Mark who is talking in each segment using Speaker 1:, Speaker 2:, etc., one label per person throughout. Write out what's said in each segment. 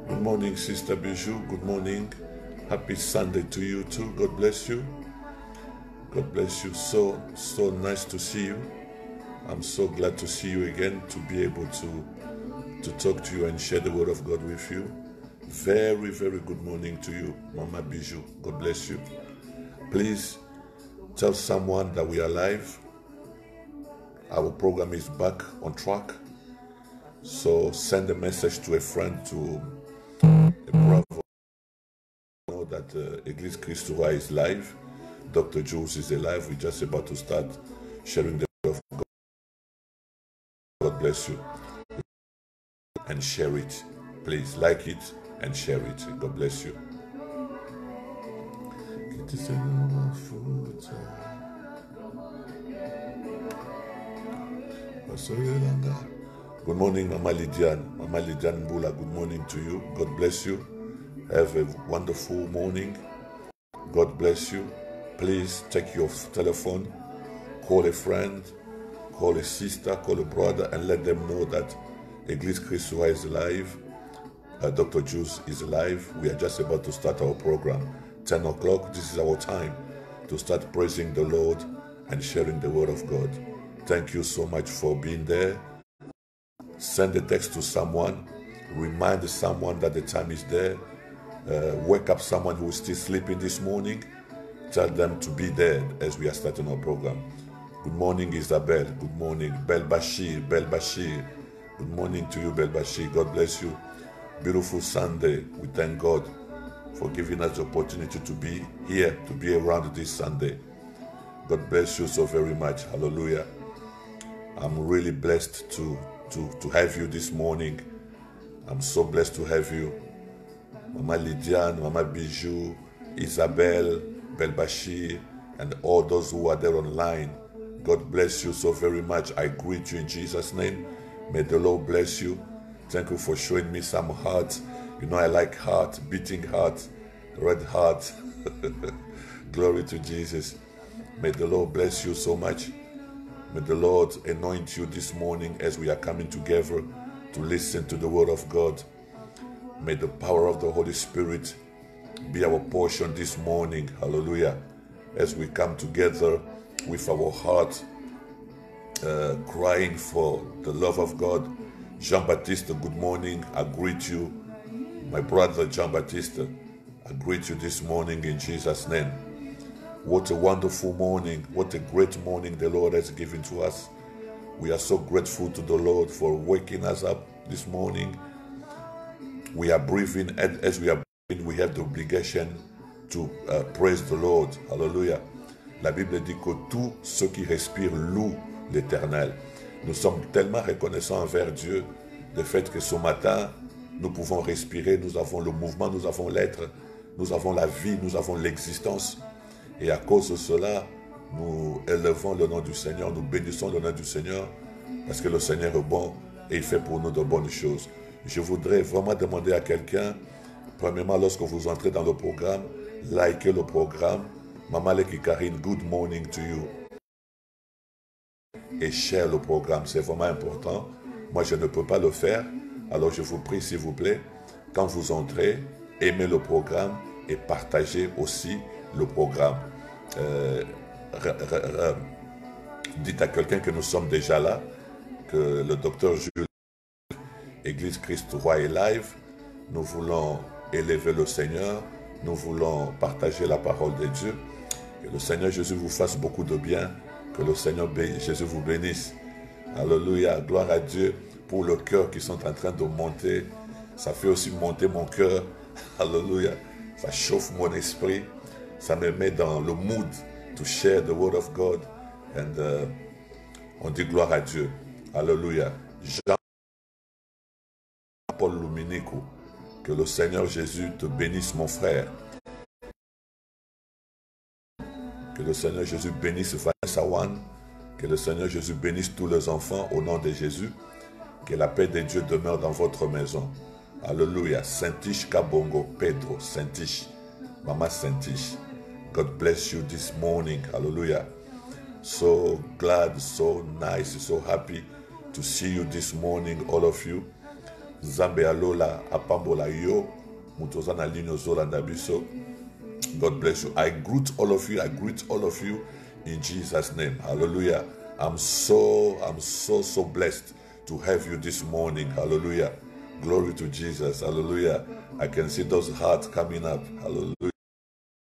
Speaker 1: Good morning, Sister Bijou. Good morning. Happy Sunday to you too. God bless you. God bless you. So nice to see you. I'm so glad to see you again, to be able to talk to you and share the word of God with you. Very, very good morning to you, Mama Bijou. God bless you. Please tell someone that we are live. Our program is back on track. So send a message to a friend, to a brother. Know that Église Christ Roi is live. Dr. Jules is alive. We're just about to start sharing the word of God. God bless you. And share it. Please like it and share it. God bless you. Good morning, Mama Lydiane. Mama Lydiane Bula, good morning to you. God bless you. Have a wonderful morning. God bless you. Please take your telephone, call a friend, call a sister, call a brother, and let them know that Église Christ Roi is live. Dr. Jules is live. We are just about to start our program. 10 o'clock, this is our time to start praising the Lord and sharing the word of God. Thank you so much for being there. Send a text to someone. Remind someone that the time is there. Wake up someone who is still sleeping this morning. Tell them to be there as we are starting our program. Good morning, Isabel. Good morning, Bel Bashir. Bel Bashir. Good morning to you, Bel Bashir. God bless you. Beautiful Sunday. We thank God for giving us the opportunity to be here, to be around this Sunday. God bless you so very much. Hallelujah. I'm really blessed to have you this morning. I'm so blessed to have you. Mama Lydiane, Mama Bijou, Isabel, Belbashir, and all those who are there online. God bless you so very much. I greet you in Jesus' name. May the Lord bless you. Thank you for showing me some hearts. You know I like heart, beating heart, red heart. Glory to Jesus. May the Lord bless you so much. May the Lord anoint you this morning as we are coming together to listen to the word of God. May the power of the Holy Spirit be our portion this morning. Hallelujah. As we come together with our heart crying for the love of God. Jean-Baptiste, good morning. I greet you. My brother Jean-Baptiste, I greet you this morning in Jesus' name. What a wonderful morning. What a great morning the Lord has given to us. We are so grateful to the Lord for waking us up this morning. We are breathing, and as we are breathing, we have the obligation to praise the Lord. Hallelujah. La Bible dit que tout ce qui respire loue l'Éternel. Nous sommes tellement reconnaissants envers Dieu du fait que ce matin, nous pouvons respirer, nous avons le mouvement, nous avons l'être, nous avons la vie, nous avons l'existence. Et à cause de cela, nous élevons le nom du Seigneur, nous bénissons le nom du Seigneur, parce que le Seigneur est bon et il fait pour nous de bonnes choses. Je voudrais vraiment demander à quelqu'un, premièrement, lorsque vous entrez dans le programme, likez le programme, Maman Leki Karine, good morning to you. Et share le programme, c'est vraiment important. Moi, je ne peux pas le faire. Alors, je vous prie, s'il vous plaît, quand vous entrez, aimez le programme et partagez aussi le programme. Dites à quelqu'un que nous sommes déjà là, que le docteur Jules, Église Christ Roi est live. Nous voulons élever le Seigneur. Nous voulons partager la parole de Dieu. Que le Seigneur Jésus vous fasse beaucoup de bien. Que le Seigneur Jésus vous bénisse. Alléluia. Gloire à Dieu pour le cœur qui sont en train de monter. Ça fait aussi monter mon cœur. Alléluia. Ça chauffe mon esprit. Ça me met dans le mood to share the word of God. And on dit gloire à Dieu. Alléluia. Jean-Paul Luminico. Que le Seigneur Jésus te bénisse, mon frère. Que le Seigneur Jésus bénisse Vanessa Wan. Que le Seigneur Jésus bénisse tous les enfants au nom de Jésus. Que la paix de Dieu demeure dans votre maison. Alléluia. Saint-Ish Kabongo, Pedro, Saint-Ish, Mama Saint-Ish. God bless you this morning. Hallelujah. So glad, so nice, so happy to see you this morning, all of you. Zambe alola apambola yo mutozana lino zola ndabiso. God bless you. I greet all of you. I greet all of you in Jesus' name. Hallelujah. I'm so blessed to have you this morning. Hallelujah. Glory to Jesus. Hallelujah. I can see those hearts coming up. Hallelujah.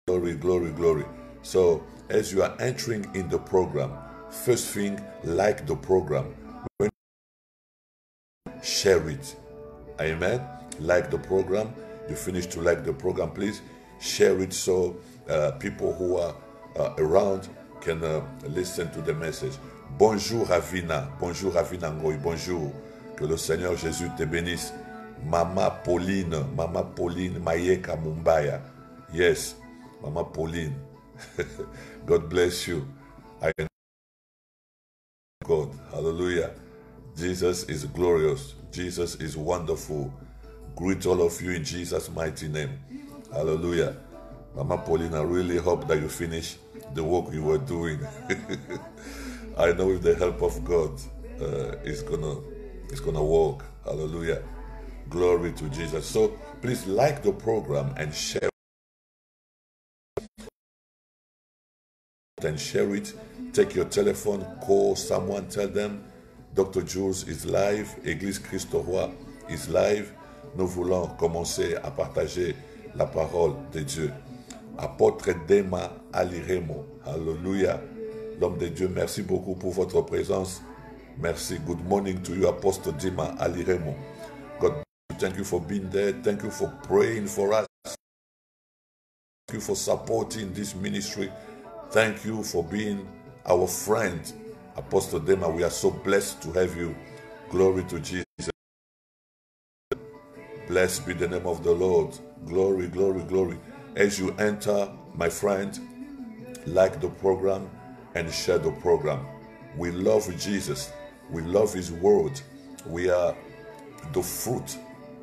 Speaker 1: Glory, glory, glory. So, as you are entering in the program, first thing, like the program. When share it. Amen. Like the program. You finish to like the program, please. Share it so people who are around can listen to the message. Bonjour Ravina. Bonjour Ravina Ngoy. Bonjour. Que le Seigneur Jésus te bénisse. Mama Pauline. Mama Pauline Mayeka Mumbaya. Yes. Mama Pauline. God bless you. I am God. Hallelujah. Jesus is glorious. Jesus is wonderful. Greet all of you in Jesus' mighty name. Hallelujah. Mama Pauline, I really hope that you finish the work you were doing. I know with the help of God, it's gonna work. Hallelujah. Glory to Jesus. So please like the program and share it. Take your telephone, call someone, tell them Dr. Jules is live, Église Christ Roi is live. Nous voulons commencer à partager la parole de Dieu. Apôtre Dema Aliremo, Alléluia. L'homme de Dieu, merci beaucoup pour votre présence. Merci. Good morning to you, Apostle Dema Aliremo. God, thank you for being there. Thank you for praying for us. Thank you for supporting this ministry. Thank you for being our friend, Apostle Dema. We are so blessed to have you. Glory to Jesus. Blessed be the name of the Lord. Glory, glory, glory. As you enter, my friend, like the program and share the program. We love Jesus. We love His word. We are the fruit,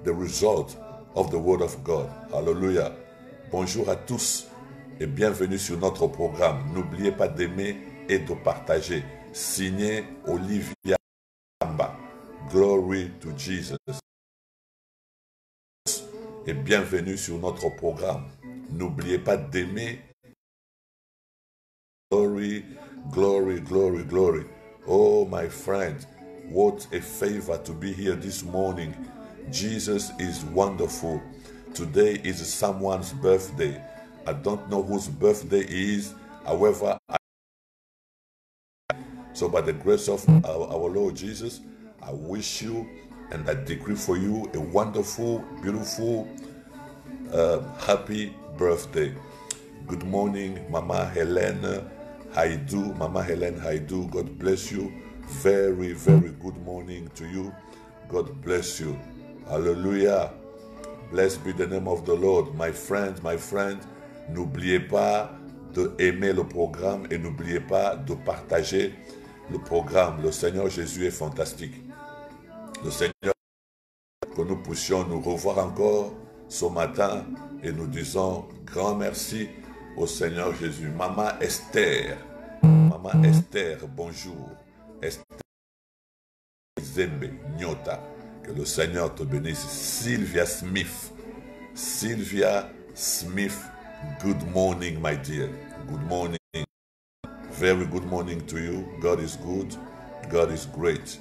Speaker 1: the result of the word of God. Hallelujah. Bonjour à tous et bienvenue sur notre programme. N'oubliez pas d'aimer et de partager. Signé Olivia Amba. Glory to Jesus. Et bienvenue sur notre programme. N'oubliez pas d'aimer. Glory, glory, glory, glory. Oh, my friend, what a favor to be here this morning. Jesus is wonderful. Today is someone's birthday. I don't know whose birthday is. However, so by the grace of our Lord Jesus, I wish you and I decree for you a wonderful, beautiful, happy birthday. Good morning, Mama Helene Haidu. Mama Helene Haidu, God bless you. Very, very good morning to you. God bless you. Hallelujah. Blessed be the name of the Lord. My friend, n'oubliez pas d'aimer le programme et n'oubliez pas de partager le programme. Le Seigneur Jésus est fantastique. Le Seigneur, que nous puissions nous revoir encore ce matin et nous disons grand merci au Seigneur Jésus. Maman Esther, bonjour. Esther Zembe, Nyota, que le Seigneur te bénisse. Sylvia Smith, good morning, my dear. Good morning. Very good morning to you. God is good. God is great.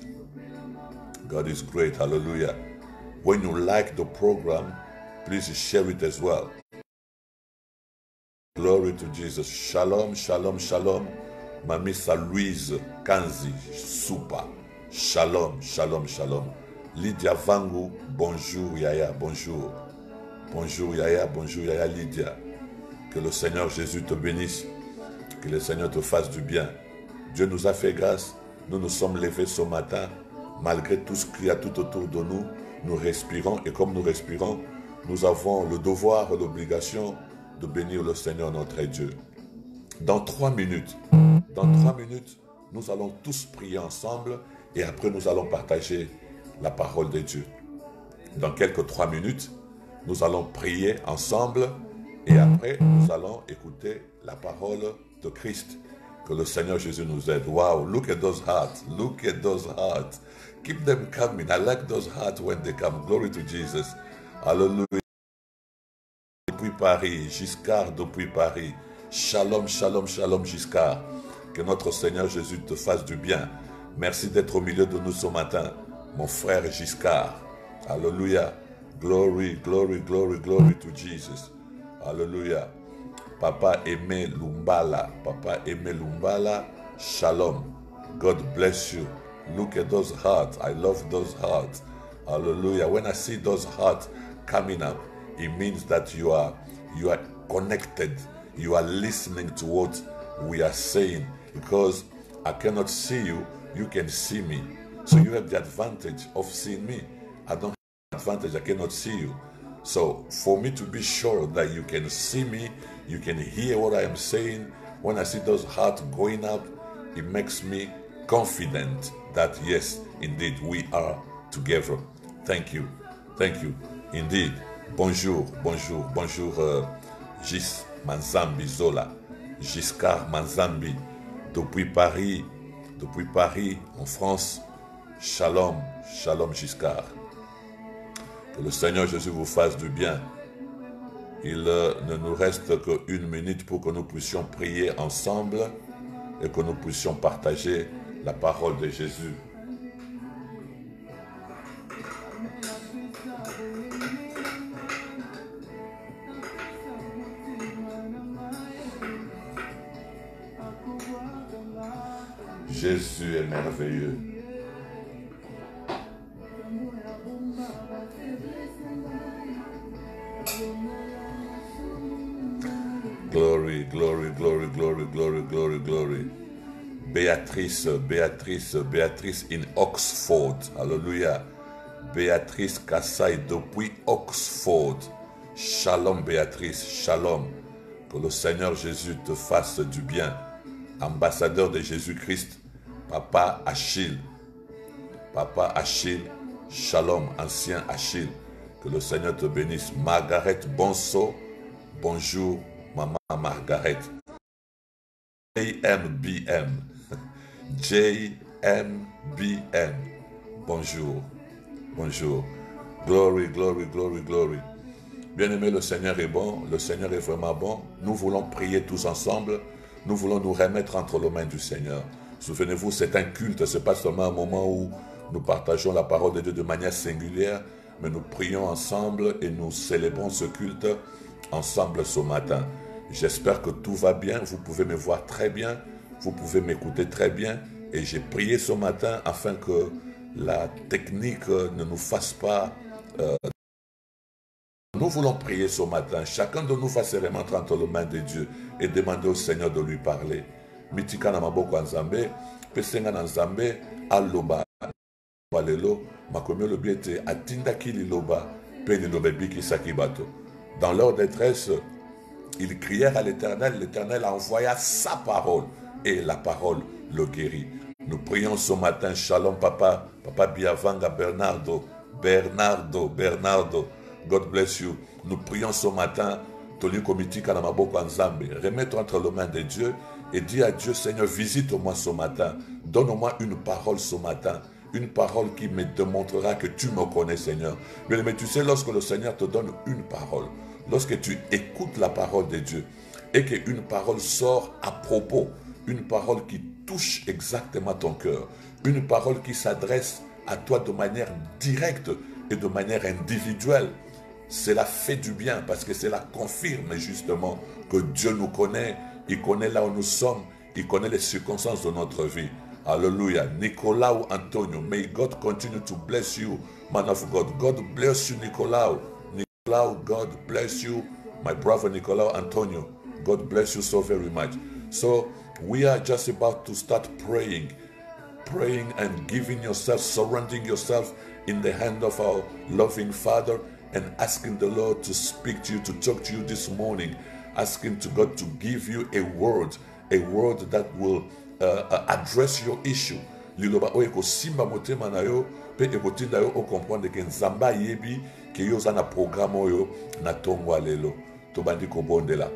Speaker 1: God is great. Hallelujah. When you like the program, please share it as well. Glory to Jesus. Shalom, shalom, shalom. Mamisa Louise Kanzi Supa. Shalom, shalom, shalom. Lydia Vangu, bonjour Yaya, bonjour. Bonjour Yaya, Lydia. Que le Seigneur Jésus te bénisse. Que le Seigneur te fasse du bien. Dieu nous a fait grâce. Nous nous sommes levés ce matin. Malgré tout ce qu'il y a tout autour de nous, nous respirons. Et comme nous respirons, nous avons le devoir et l'obligation de bénir le Seigneur notre Dieu. Dans 3 minutes, nous allons tous prier ensemble et après nous allons partager la parole de Dieu. Dans quelques 3 minutes, nous allons prier ensemble et après nous allons écouter la parole de Christ. Que le Seigneur Jésus nous aide. Wow, look at those hearts. Look at those hearts. Keep them coming. I like those hearts when they come. Glory to Jesus. Hallelujah. Depuis Paris, Giscard depuis Paris. Shalom, shalom, shalom Giscard. Que notre Seigneur Jésus te fasse du bien. Merci d'être au milieu de nous ce matin, mon frère Giscard. Alléluia. Glory, glory, glory, glory to Jesus. Alléluia. Papa Aimé Lumbala. Shalom. God bless you. Look at those hearts. I love those hearts. Hallelujah. When I see those hearts coming up, it means that you are connected. You are listening to what we are saying. Because I cannot see you, you can see me. So you have the advantage of seeing me. I don't have the advantage, I cannot see you. So for me to be sure that you can see me, you can hear what I am saying, when I see those hearts going up, it makes me confident that yes, indeed, we are together. Thank you. Thank you. Indeed. Bonjour, Gis Manzambi Zola. Giscard Manzambi. Depuis Paris, en France. Shalom, shalom Giscard. Que le Seigneur Jésus vous fasse du bien. Il ne nous reste qu'1 minute pour que nous puissions prier ensemble et que nous puissions partager la parole de Jésus. Jésus est merveilleux. Glory, glory, glory, glory, glory, glory, glory. Béatrice in Oxford. Alléluia. Béatrice Kassai depuis Oxford. Shalom Béatrice, shalom. Que le Seigneur Jésus te fasse du bien. Ambassadeur de Jésus-Christ, Papa Achille, shalom, ancien Achille, que le Seigneur te bénisse. Margaret Bonso, bonjour, maman Margaret. JMBM, bonjour, glory, glory, glory, glory. Bien-aimé, le Seigneur est bon, le Seigneur est vraiment bon. Nous voulons prier tous ensemble. Nous voulons nous remettre entre les mains du Seigneur. Souvenez-vous, c'est un culte, ce n'est pas seulement un moment où nous partageons la parole de Dieu de manière singulière, mais nous prions ensemble et nous célébrons ce culte ensemble ce matin. J'espère que tout va bien, vous pouvez me voir très bien, vous pouvez m'écouter très bien, et j'ai prié ce matin afin que la technique ne nous fasse pas... Nous voulons prier ce matin. Chacun de nous va se remettre entre les mains de Dieu et demander au Seigneur de lui parler. Mitika na maboko ya Nzambe, pesenga na Nzambe, aloba balelo, makomi olobi ete atindaki liloba, pe liloba ebikisaki bato. Dans leur détresse, ils crièrent à l'Éternel, l'Éternel envoya sa parole et la parole le guérit. Nous prions ce matin, shalom papa Biavanga Bernardo, God bless you. Nous prions ce matin Remets-toi entre les mains de Dieu et dis à Dieu, Seigneur, visite-moi ce matin. Donne-moi une parole ce matin. Une parole qui me démontrera que tu me connais, Seigneur. Mais tu sais, lorsque le Seigneur te donne une parole, lorsque tu écoutes la parole de Dieu et qu'une parole sort à propos, une parole qui touche exactement ton cœur, une parole qui s'adresse à toi de manière directe et de manière individuelle, cela fait du bien parce que cela confirme justement que Dieu nous connaît, il connaît là où nous sommes, il connaît les circonstances de notre vie. Hallelujah. Nicolau Antonio, may God continue to bless you, man of God. God bless you, Nicolau. Nicolau, God bless you, my brother Nicolau Antonio. God bless you so very much. So we are just about to start praying and giving yourself, surrendering yourself in the hand of our loving Father and asking the Lord to speak to you, to talk to you this morning, asking to God to give you a word that will address your issue. Liloba oyo simba motema na yo pe ekotinda yo o comprendre que nzamba yebi ke yo za na programme oyo na tongwa lelo to bandi ko bondela.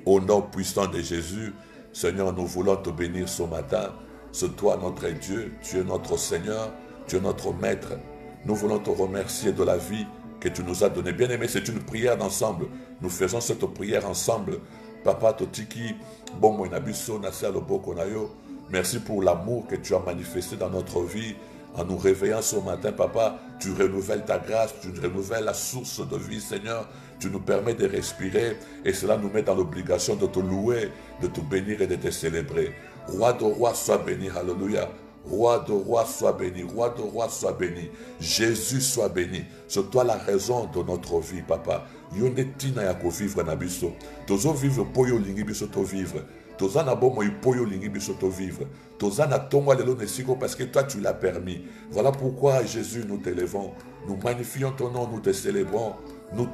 Speaker 1: Au nom puissant de Jésus, Seigneur, nous voulons te bénir ce matin. C'est toi notre Dieu, tu es notre Seigneur, tu es notre Maître. Nous voulons te remercier de la vie que tu nous as donnée. Bien aimé, c'est une prière d'ensemble. Nous faisons cette prière ensemble. Papa Totiki, bon moinabiso, Nasser Loboko Nayo. Merci pour l'amour que tu as manifesté dans notre vie. En nous réveillant ce matin, Papa, tu renouvelles ta grâce, tu renouvelles la source de vie, Seigneur. Tu nous permets de respirer et cela nous met dans l'obligation de te louer, de te bénir et de te célébrer. Roi de roi, sois béni, alléluia. Roi de roi, sois béni. Roi de roi, sois béni. Jésus, sois béni. C'est toi la raison de notre vie, Papa. Yonetina yako vivre na biso. Tozo vivre poyo lingi biso to vivre. Toza na bomo poyo lingi biso to vivre. Toza na tongo lelo nesiko parce que toi tu l'as permis. Voilà pourquoi Jésus nous t'élevons. Nous magnifions ton nom, nous te célébrons. Nous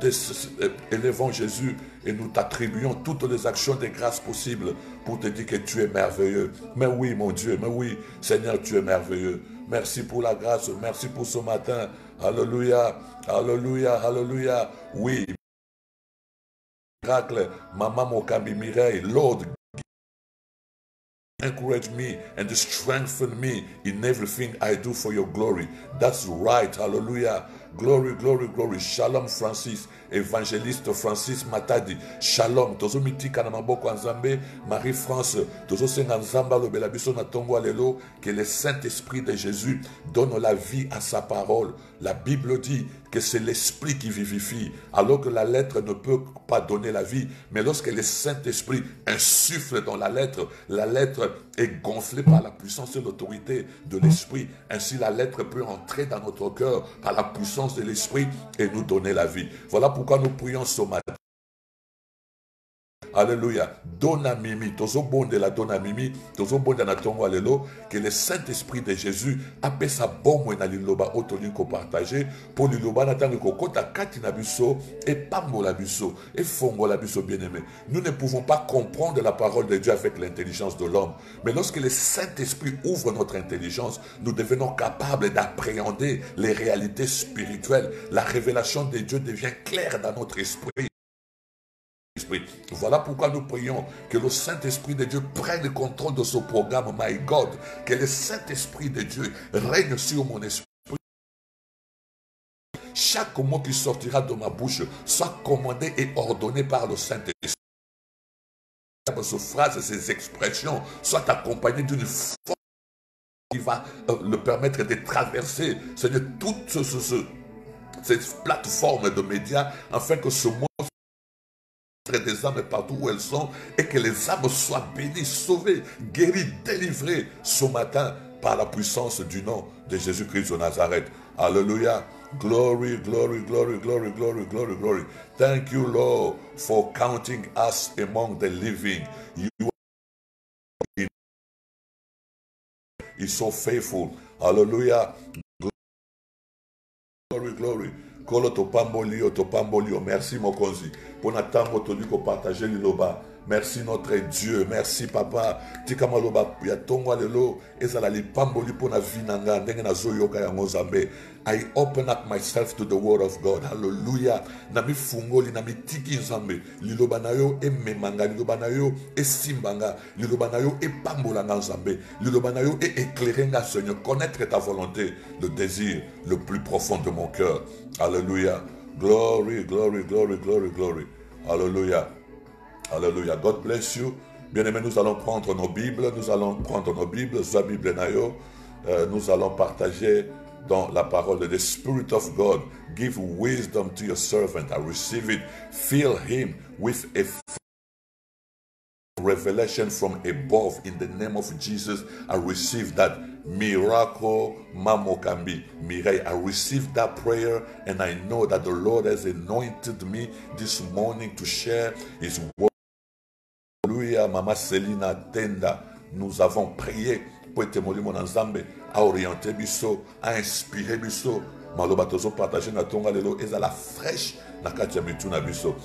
Speaker 1: élevons Jésus et nous t'attribuons toutes les actions de grâce possibles pour te dire que tu es merveilleux. Mais oui, mon Dieu, mais oui, Seigneur, tu es merveilleux. Merci pour la grâce, merci pour ce matin. Alléluia, alléluia, alléluia. Oui, miracle, Maman Mokambi Mireille, Lord, encourage me and strengthen me in everything I do for your glory. That's right, hallelujah. Glory, glory, glory. Shalom Francis, évangéliste Francis Matadi. Shalom. Tozo mitika na maboko nzambe, Marie-France. Tozo senga nzamba lo belabiso na tongo alelo, que le Saint-Esprit de Jésus donne la vie à sa parole. La Bible dit que c'est l'Esprit qui vivifie, alors que la lettre ne peut pas donner la vie. Mais lorsque le Saint-Esprit insuffle dans la lettre est gonflée par la puissance et l'autorité de l'Esprit. Ainsi, la lettre peut entrer dans notre cœur par la puissance de l'Esprit et nous donner la vie. Voilà pourquoi nous prions ce matin. Alléluia. Dona mimi, tozo bonde la dona mimi, tozo bonde na tongo alelo, que le Saint-Esprit de Jésus appelle sa bombe na liloba otoliko partagé pour liloba na tango kokota kati na biso et pambo la biso et fongo la biso bien-aimé. Nous ne pouvons pas comprendre la parole de Dieu avec l'intelligence de l'homme, mais lorsque le Saint-Esprit ouvre notre intelligence, nous devenons capables d'appréhender les réalités spirituelles. La révélation de Dieu devient claire dans notre esprit. Voilà pourquoi nous prions que le Saint-Esprit de Dieu prenne le contrôle de ce programme, my God, que le Saint-Esprit de Dieu règne sur mon esprit. Chaque mot qui sortira de ma bouche soit commandé et ordonné par le Saint-Esprit. Ces phrases, ces expressions soient accompagnées d'une force qui va le permettre de traverser, c'est-à-dire toutes ces plateformes de médias, afin que ce mot des âmes partout où elles sont et que les âmes soient bénies, sauvées, guéries, délivrées ce matin par la puissance du nom de Jésus-Christ de Nazareth. Alléluia. Glory, glory, glory, glory, glory, glory, glory. Thank you, Lord, for counting us among the living. You are so faithful. Hallelujah. Glory, glory. Kolo topambolio. Merci mokonzi. Pour natango tolu ko partager liloba. Merci notre Dieu. Merci Papa. Tika maloba ya tongwa lelo ezala lipamboli pona vinanga ndenge na zoyoka ya ngozambe. I open up myself to the word of God. Hallelujah. Na mi fungoli na mi tiki nzambe. Liloba na yo ememanga, liloba na yo esimbanga, liloba na yo epambola nga nzambe, liloba na yo éclairenga Seigneur, connaître ta volonté, le désir le plus profond de mon cœur. Hallelujah. Glory, glory, glory, glory, glory. Hallelujah. Hallelujah. God bless you. Bien-aimés, nous allons prendre nos Bibles. Nous allons prendre nos Bibles. Sa Bible nayo. Nous allons partager dans la parole de the Spirit of God. Give wisdom to your servant. I receive it. Fill him with a revelation from above. In the name of Jesus, I receive that miracle. Mamokambi Mirai, I received that prayer, and I know that the Lord has anointed me this morning to share his word. Hallelujah. Mama Selina Tenda, nous avons prié pour être mon ensemble, à orienter biso, à inspirer biso. Maloba tozo partager na tonga lelo ezala fraîche na kati ya mitu na biso.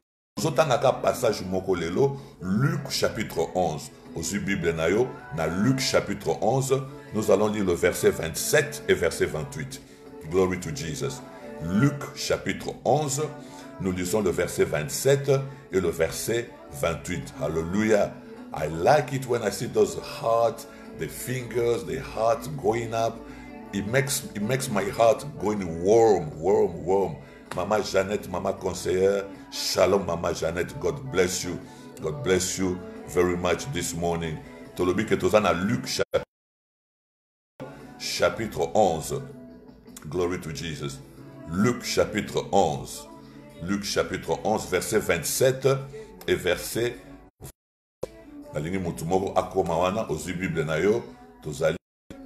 Speaker 1: Zotangaka passage moko lelo, Luc chapitre 11. Aussi Bible na yo, na Luc chapitre 11, nous allons lire le verset 27 et verset 28. Glory to Jesus. Luc chapitre 11, nous lisons le verset 27 et le verset 28. Hallelujah. I like it when I see those hearts, the fingers, the heart going up. It makes my heart going warm. Mama Jeannette, Mama Conseillère, Shalom Mama Jeannette, God bless you. God bless you very much this morning. Tolobi que tozana Luc chapitre 11. Glory to Jesus. Luc chapitre 11. Luc chapitre 11, verset 27 et verset 20. Nalingi mutumoko akomawana ozu Bible na yo, tozali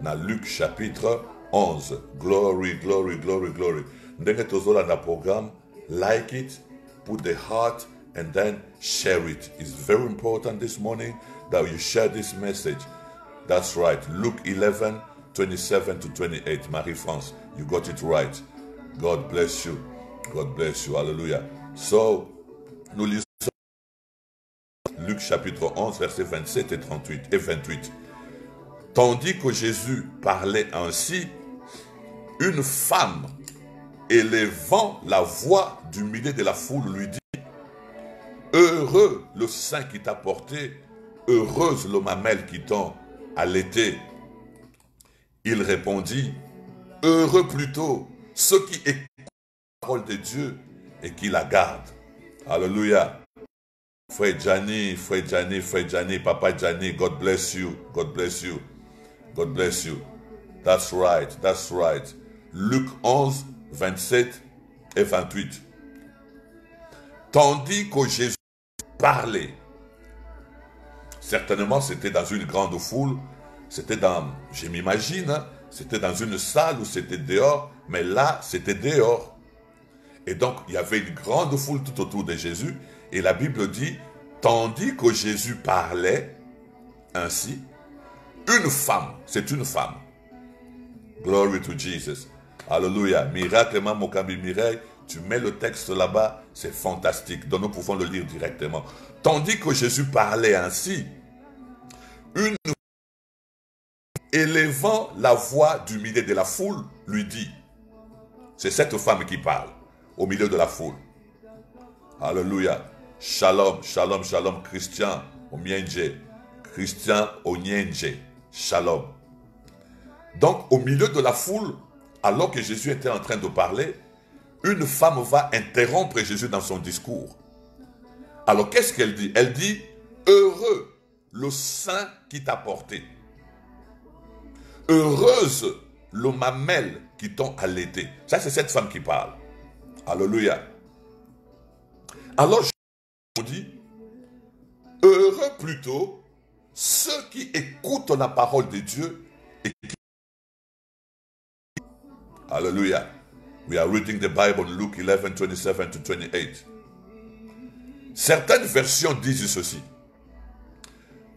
Speaker 1: na Luc chapitre 11. Glory, glory, glory, glory. Ndenge tozola na programme, like it, put the heart, and then share it. It's very important this morning that you share this message. That's right. Luke 11, 27 to 28. Marie-France, you got it right. God bless you. God bless you. Hallelujah. So, nous lisons Luc chapitre 11, versets 27 et 38 et 28. Tandis que Jésus parlait ainsi, une femme, élevant la voix du milieu de la foule, lui dit: heureux le sein qui t'a porté, heureuse le mamelle qui t'ont allaité. Il répondit: heureux plutôt ceux qui écoutent la parole de Dieu et qui la gardent. Alléluia. Frère Gianni, Papa Gianni, God bless you, God bless you, God bless you. That's right, that's right. Luc 11, 27 et 28. Tandis que Jésus parlait, certainement c'était dans une grande foule, c'était dans, je m'imagine, hein, c'était dans une salle ou c'était dehors, mais là c'était dehors. Et donc il y avait une grande foule tout autour de Jésus, et la Bible dit, tandis que Jésus parlait ainsi, une femme, c'est une femme. Glory to Jesus. Alléluia. Miracle, Mokambi Mireille, tu mets le texte là-bas, c'est fantastique. Donc nous pouvons le lire directement. Tandis que Jésus parlait ainsi, une femme, élevant la voix du milieu de la foule, lui dit, c'est cette femme qui parle au milieu de la foule. Alléluia. Shalom, shalom, shalom, Christian Onyenje. Christian Onyenje. Shalom. Donc, au milieu de la foule, alors que Jésus était en train de parler, une femme va interrompre Jésus dans son discours. Alors, qu'est-ce qu'elle dit? Elle dit, heureux le sein qui t'a porté. Heureuse le mamelle qui t'ont allaité. Ça, c'est cette femme qui parle. Alléluia. Alors, je dis, heureux plutôt ceux qui écoutent la parole de Dieu et qui... Hallelujah. We are reading the Bible, Luke 11, 27 to 28. Certaines versions disent ceci.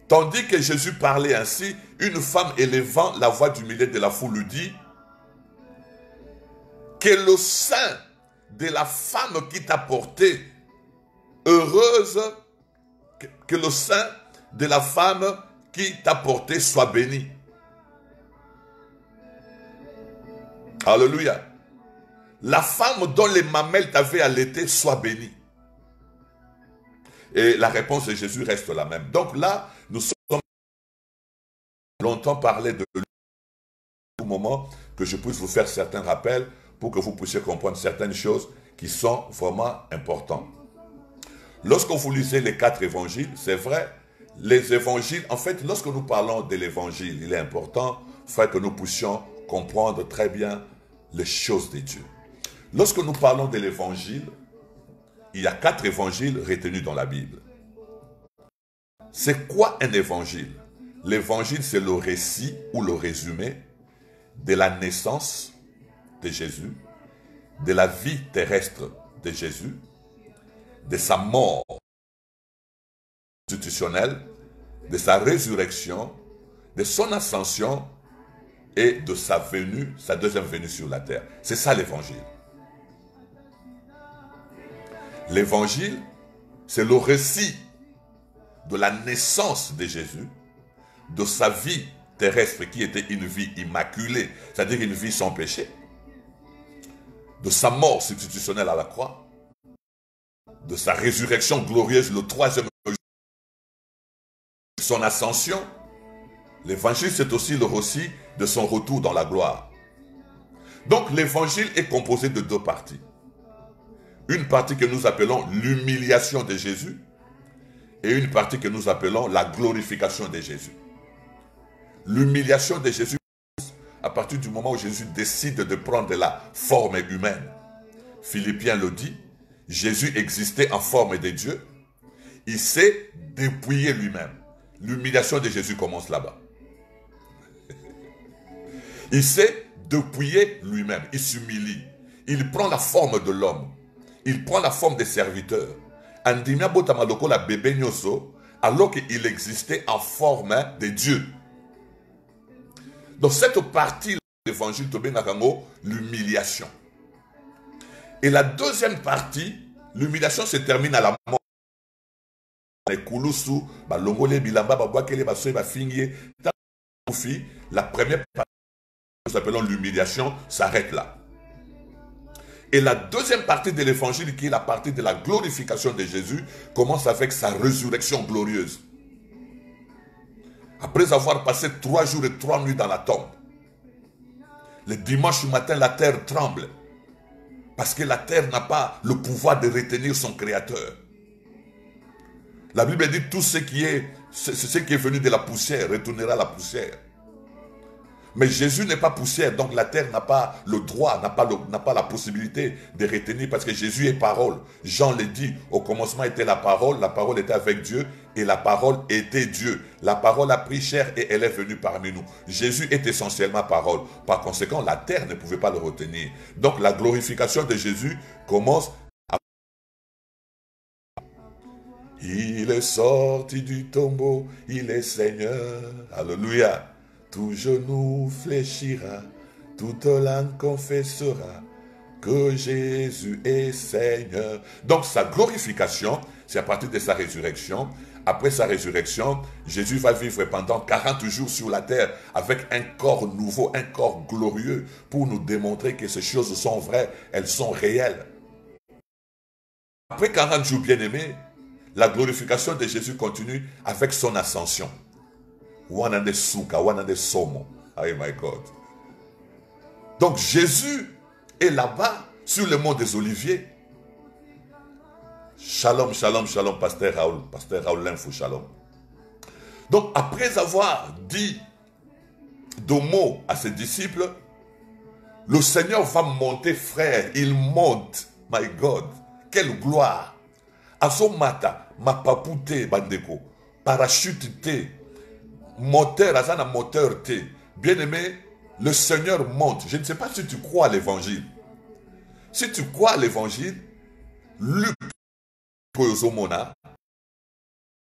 Speaker 1: Tandis que Jésus parlait ainsi, une femme élevant la voix du milieu de la foule lui dit, que le sein de la femme qui t'a porté, heureuse Que le sein de la femme qui t'a porté soit béni. Alléluia. La femme dont les mamelles t'avaient allaité soit bénie. Et la réponse de Jésus reste la même. Donc là, nous sommes longtemps parlé de lui, au moment que je puisse vous faire certains rappels pour que vous puissiez comprendre certaines choses qui sont vraiment importantes. Lorsque vous lisez les 4 évangiles, c'est vrai, les évangiles, en fait, lorsque nous parlons de l'évangile, il est important, frère, que nous puissions comprendre très bien les choses de Dieu. Lorsque nous parlons de l'évangile, il y a 4 évangiles retenus dans la Bible. C'est quoi un évangile? L'évangile, c'est le récit ou le résumé de la naissance de Jésus, de la vie terrestre de Jésus, de sa mort institutionnelle, de sa résurrection, de son ascension et de sa venue, sa deuxième venue sur la terre. C'est ça l'évangile. L'évangile, c'est le récit de la naissance de Jésus, de sa vie terrestre qui était une vie immaculée, c'est-à-dire une vie sans péché, de sa mort substitutionnelle à la croix, de sa résurrection glorieuse le 3e jour, de son ascension. L'évangile, c'est aussi le récit de son retour dans la gloire. Donc l'évangile est composé de 2 parties. Une partie que nous appelons l'humiliation de Jésus et une partie que nous appelons la glorification de Jésus. L'humiliation de Jésus, à partir du moment où Jésus décide de prendre la forme humaine. Philippiens le dit, Jésus existait en forme de Dieu, il s'est dépouillé lui-même. L'humiliation de Jésus commence là-bas. Il s'est dépouillé lui-même, il s'humilie, il prend la forme de l'homme. Il prend la forme des serviteurs. Andimia botamaloko la bébé nyoso, alors qu'il existait en forme de Dieu. Donc cette partie de l'évangile Tobé Nakango, l'humiliation. Et la deuxième partie, l'humiliation se termine à la mort. La première partie, nous appelons l'humiliation, s'arrête là. Et la deuxième partie de l'évangile, qui est la partie de la glorification de Jésus, commence avec sa résurrection glorieuse. Après avoir passé 3 jours et 3 nuits dans la tombe, le dimanche matin, la terre tremble. Parce que la terre n'a pas le pouvoir de retenir son Créateur. La Bible dit tout ce qui est venu de la poussière retournera à la poussière. Mais Jésus n'est pas poussière, donc la terre n'a pas le droit, n'a pas la possibilité de retenir, parce que Jésus est parole. Jean le dit, au commencement était la parole était avec Dieu, et la parole était Dieu. La parole a pris chair et elle est venue parmi nous. Jésus est essentiellement parole. Par conséquent, la terre ne pouvait pas le retenir. Donc la glorification de Jésus commence à... Il est sorti du tombeau, il est Seigneur. Alléluia. Tout genou fléchira, toute langue confessera que Jésus est Seigneur. Donc sa glorification, c'est à partir de sa résurrection. Après sa résurrection, Jésus va vivre pendant 40 jours sur la terre avec un corps nouveau, un corps glorieux, pour nous démontrer que ces choses sont vraies, elles sont réelles. Après 40 jours, bien-aimés, la glorification de Jésus continue avec son ascension. Wanande Souka, Wanande Somo. Oh my God. Donc Jésus est là-bas sur le mont des Oliviers. Shalom, shalom, shalom, Pasteur Raoul L'info, shalom. Donc après avoir dit 2 mots à ses disciples, le Seigneur va monter, frère, il monte. My God, quelle gloire. Azomata, ma papoute, bandeko, parachute te. Moteur, azana moteur T. Bien-aimé, le Seigneur monte. Je ne sais pas si tu crois à l'évangile. Si tu crois à l'évangile, Luc, Poyozomona,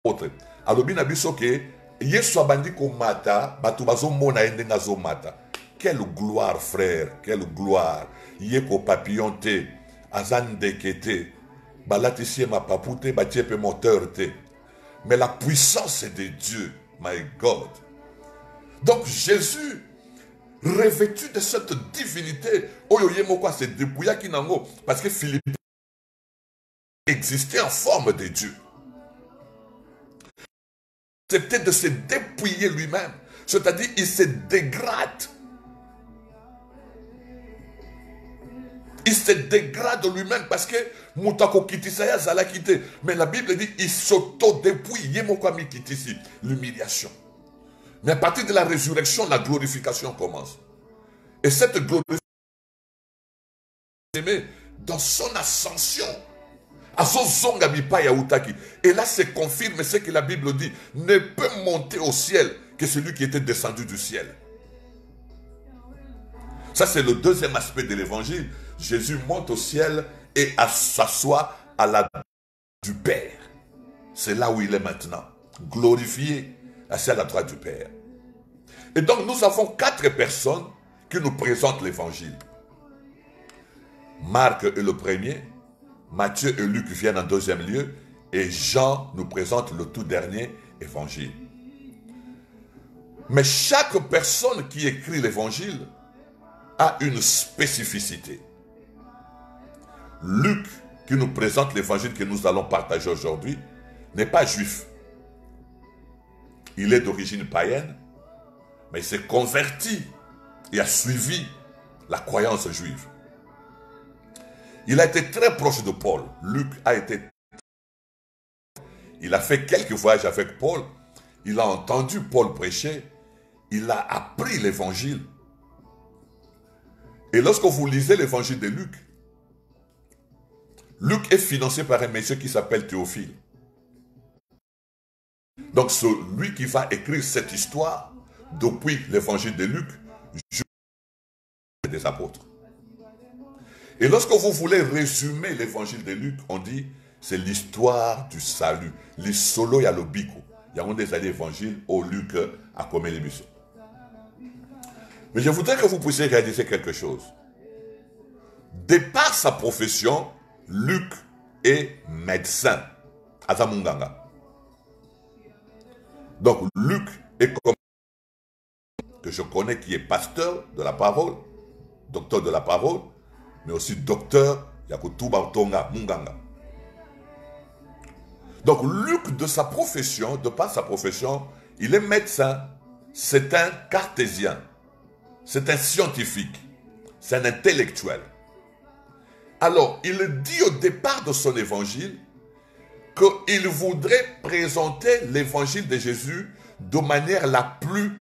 Speaker 1: autre. Alobina bisoke, Yesu abandi ko mata, batubazo mona endengazo mata. Quelle gloire, frère, quelle gloire. Yeko papillon te, azan dekete, balatisie ma papoute, batiepe moteur te. mais la puissance est de Dieu. My God. Donc Jésus, revêtu de cette divinité, c'est dépouilla qui n'en parce que Philippe existait en forme de Dieu. C'était de se dépouiller lui-même. C'est-à-dire, il se dégrade. Il se dégrade lui-même parce que Moutako Kitisaya Zala quitté. Mais la Bible dit, il s'auto-dépouille. Yemokwami Kitisi. L'humiliation. Mais à partir de la résurrection, la glorification commence. Et cette glorification, dans son ascension, et là, se confirme ce que la Bible dit. Ne peut monter au ciel que celui qui était descendu du ciel. Ça, c'est le deuxième aspect de l'évangile. Jésus monte au ciel et s'assoit à la droite du Père. C'est là où il est maintenant. Glorifié, assis à la droite du Père. Et donc, nous avons 4 personnes qui nous présentent l'évangile. Marc est le premier. Matthieu et Luc viennent en deuxième lieu et Jean nous présente le tout dernier évangile. Mais chaque personne qui écrit l'évangile a une spécificité. Luc, qui nous présente l'évangile que nous allons partager aujourd'hui, n'est pas juif. Il est d'origine païenne, mais il s'est converti et a suivi la croyance juive. Il a été très proche de Paul. Luc a été... Il a fait quelques voyages avec Paul. Il a entendu Paul prêcher. Il a appris l'évangile. Et lorsque vous lisez l'évangile de Luc, Luc est financé par un monsieur qui s'appelle Théophile. Donc c'est lui qui va écrire cette histoire depuis l'évangile de Luc jusqu'à des apôtres. Et lorsque vous voulez résumer l'évangile de Luc, on dit c'est l'histoire du salut. Les solo ya lobiko. Il y a des années évangiles au Luc à commet les missions. Mais je voudrais que vous puissiez réaliser quelque chose. De par sa profession, Luc est médecin. Azamunganga. Donc Luc est comme que je connais qui est pasteur de la parole, docteur de la parole, mais aussi docteur Yakutuba Tonga Munganga. Donc Luc, de sa profession, de par sa profession, il est médecin, c'est un cartésien, c'est un scientifique, c'est un intellectuel. Alors, il dit au départ de son évangile qu'il voudrait présenter l'évangile de Jésus de manière la plus...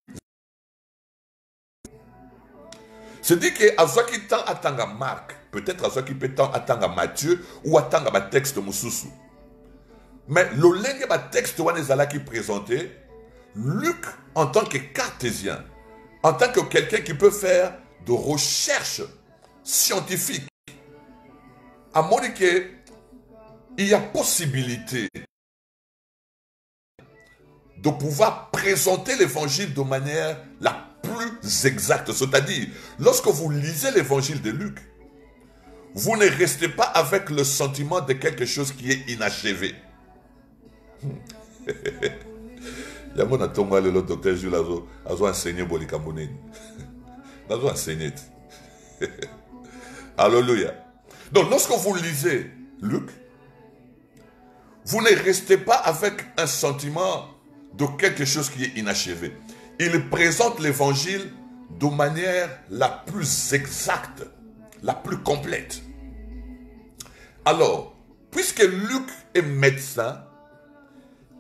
Speaker 1: C'est-à-dire que Azoki tant attend Marc, peut-être Azoki peut tant attendre Matthieu ou attendre un texte Moussoussou. Mais le texte qui présenté, Luc, en tant que cartésien, en tant que quelqu'un qui peut faire de recherche scientifique, à Monique, il y a possibilité de pouvoir présenter l'évangile de manière la plus exacte. C'est-à-dire, lorsque vous lisez l'évangile de Luc, vous ne restez pas avec le sentiment de quelque chose qui est inachevé. Il y a mon tonga le docteur Jules a enseigné Bolikambonin. Il a enseigné. Alléluia. Donc, lorsque vous lisez Luc, vous ne restez pas avec un sentiment de quelque chose qui est inachevé. Il présente l'évangile de manière la plus exacte, la plus complète. Alors, puisque Luc est médecin,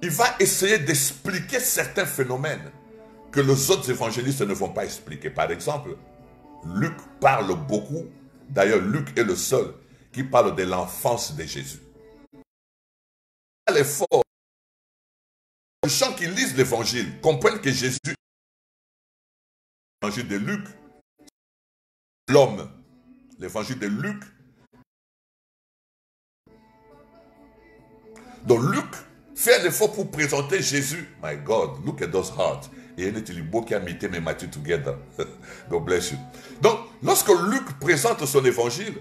Speaker 1: il va essayer d'expliquer certains phénomènes que les autres évangélistes ne vont pas expliquer. Par exemple, Luc parle beaucoup. D'ailleurs, Luc est le seul qui parle de l'enfance de Jésus. L'effort, les gens qui lisent l'évangile comprennent que Jésus, l'évangile de Luc, l'homme, l'évangile de Luc. Donc Luc fait un effort pour présenter Jésus. My God, look at those hearts. Et il est a mis mes Matthew together. God bless you. Donc, lorsque Luc présente son évangile,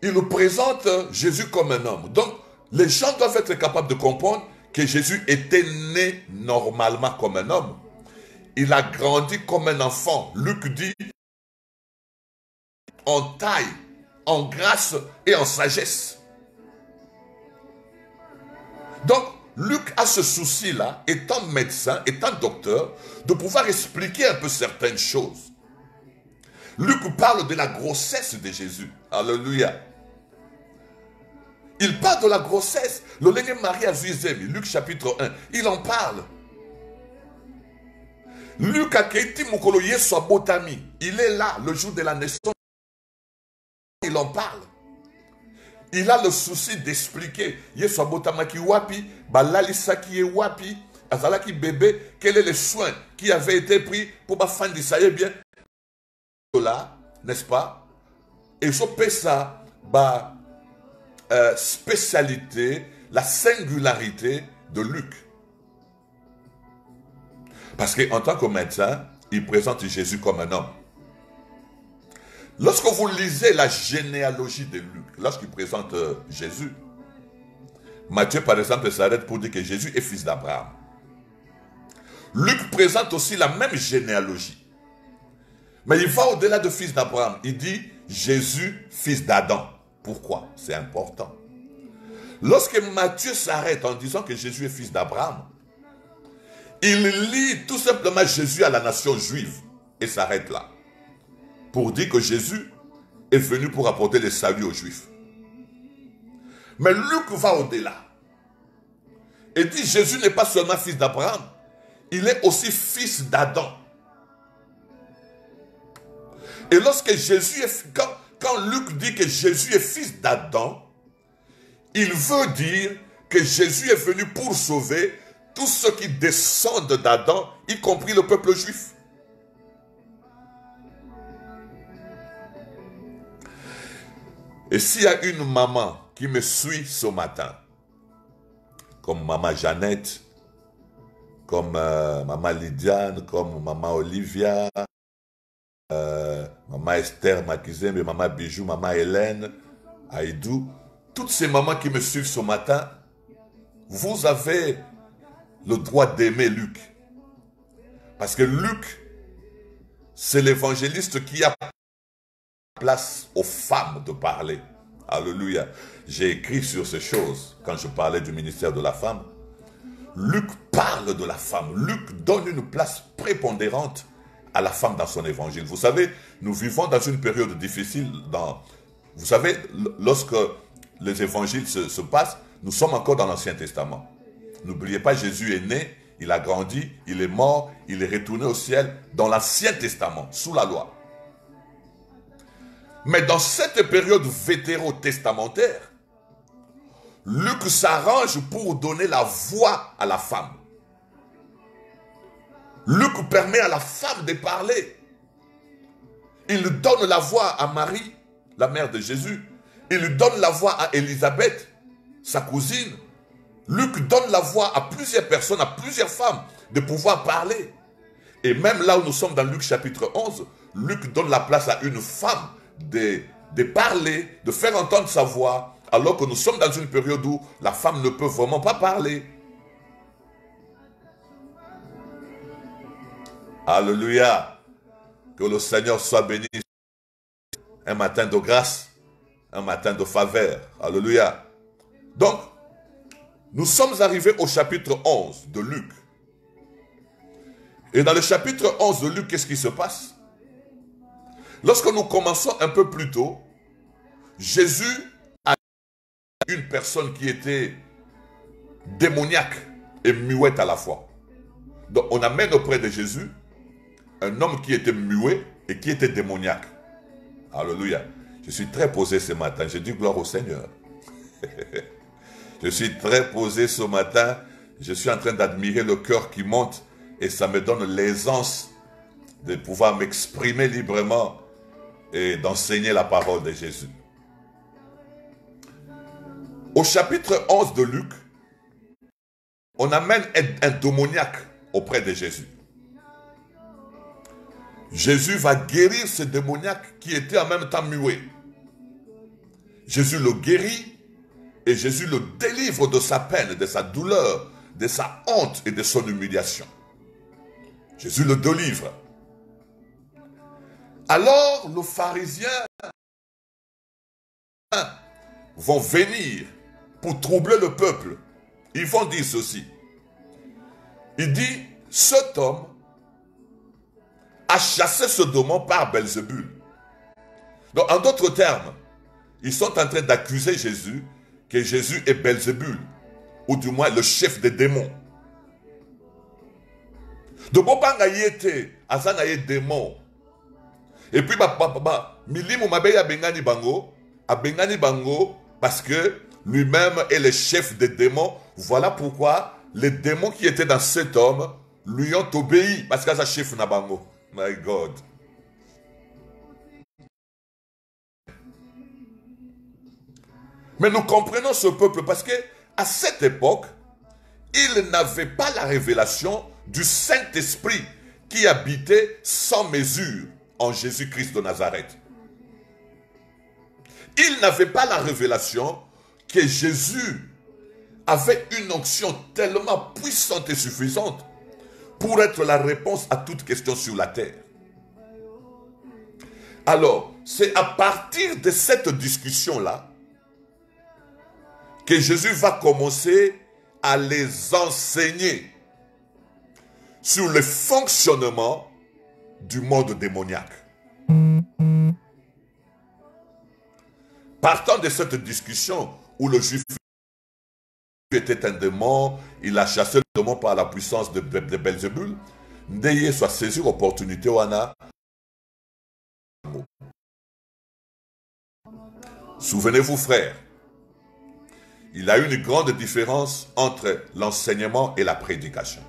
Speaker 1: il nous présente Jésus comme un homme. Donc, les gens doivent être capables de comprendre que Jésus était né normalement comme un homme. Il a grandi comme un enfant. Luc dit en taille, en grâce et en sagesse. Donc, Luc a ce souci-là, étant médecin, étant docteur, de pouvoir expliquer un peu certaines choses. Luc parle de la grossesse de Jésus. Alléluia. Il parle de la grossesse. Le Lengue Marie a vu Luc chapitre 1. Il en parle. Luc a Keiti Mukolo Yesu Botami. Il est là le jour de la naissance. Il en parle. Il a le souci d'expliquer. Yesu Botamaki Wapi, Balalisaki Wapi, Azalaki bébé, quel est le soin qui avait été pris pour ma fin d'Israël bien. Là, n'est-ce pas? Et je peux ça, spécialité, la singularité de Luc. Parce qu'en tant que médecin, il présente Jésus comme un homme. Lorsque vous lisez la généalogie de Luc, lorsqu'il présente Jésus, Matthieu par exemple s'arrête pour dire que Jésus est fils d'Abraham. Luc présente aussi la même généalogie. Mais il va au-delà de fils d'Abraham. Il dit Jésus, fils d'Adam. Pourquoi? C'est important. Lorsque Matthieu s'arrête en disant que Jésus est fils d'Abraham, il lie tout simplement Jésus à la nation juive et s'arrête là. Pour dire que Jésus est venu pour apporter le salut aux Juifs. Mais Luc va au-delà. Et dit Jésus n'est pas seulement fils d'Abraham, il est aussi fils d'Adam. Et lorsque Jésus est, quand Luc dit que Jésus est fils d'Adam, il veut dire que Jésus est venu pour sauver tous ceux qui descendent d'Adam, y compris le peuple juif. Et s'il y a une maman qui me suit ce matin, comme maman Jeannette, comme maman Lydiane, comme maman Olivia, maman Esther Makizembe, maman Bijou, maman Hélène, Aïdou, toutes ces mamans qui me suivent ce matin, vous avez le droit d'aimer Luc. Parce que Luc, c'est l'évangéliste qui a place aux femmes de parler. Alléluia. J'ai écrit sur ces choses quand je parlais du ministère de la femme. Luc parle de la femme. Luc donne une place prépondérante à la femme dans son évangile. Vous savez, nous vivons dans une période difficile. Vous savez, lorsque les évangiles se passent, nous sommes encore dans l'Ancien Testament. N'oubliez pas, Jésus est né, il a grandi, il est mort, il est retourné au ciel dans l'Ancien Testament, sous la loi. Mais dans cette période vétérotestamentaire, Luc s'arrange pour donner la voix à la femme. Luc permet à la femme de parler. Il donne la voix à Marie, la mère de Jésus. Il donne la voix à Élisabeth, sa cousine. Luc donne la voix à plusieurs personnes, à plusieurs femmes, de pouvoir parler. Et même là où nous sommes dans Luc chapitre 11, Luc donne la place à une femme de parler, de faire entendre sa voix, alors que nous sommes dans une période où la femme ne peut vraiment pas parler. Alléluia. Que le Seigneur soit béni. Un matin de grâce, un matin de faveur. Alléluia. Donc, nous sommes arrivés au chapitre 11 de Luc. Et dans le chapitre 11 de Luc, qu'est-ce qui se passe? Lorsque nous commençons un peu plus tôt, Jésus a une personne qui était démoniaque et muette à la fois. Donc on amène auprès de Jésus un homme qui était muet et qui était démoniaque. Alléluia. Je suis très posé ce matin. Je dis gloire au Seigneur. Je suis très posé ce matin. Je suis en train d'admirer le cœur qui monte et ça me donne l'aisance de pouvoir m'exprimer librement et d'enseigner la parole de Jésus. Au chapitre 11 de Luc, on amène un démoniaque auprès de Jésus. Jésus va guérir ce démoniaque qui était en même temps muet. Jésus le guérit et Jésus le délivre de sa peine, de sa douleur, de sa honte et de son humiliation. Jésus le délivre. Alors, les pharisiens vont venir pour troubler le peuple. Ils vont dire ceci. Il dit, cet homme a chassé ce démon par Belzébul. Donc, en d'autres termes, ils sont en train d'accuser Jésus que Jésus est Belzébul, ou du moins le chef des démons. De Bobanga yete, azana ye démon. Et puis, milimu mabeya bengani bango, parce que lui-même est le chef des démons. Voilà pourquoi les démons qui étaient dans cet homme lui ont obéi, parce qu'il a chef na bango. My God. Mais nous comprenons ce peuple parce que à cette époque, il n'avait pas la révélation du Saint-Esprit qui habitait sans mesure en Jésus-Christ de Nazareth. Il n'avait pas la révélation que Jésus avait une onction tellement puissante et suffisante pour être la réponse à toute question sur la terre. Alors, c'est à partir de cette discussion-là que Jésus va commencer à les enseigner sur le fonctionnement du monde démoniaque. Partant de cette discussion où le juif était un démon, il a chassé le démon par la puissance de Belzébul, Ndeye soit saisi l'opportunité wana. Souvenez-vous, frères, il y a une grande différence entre l'enseignement et la prédication.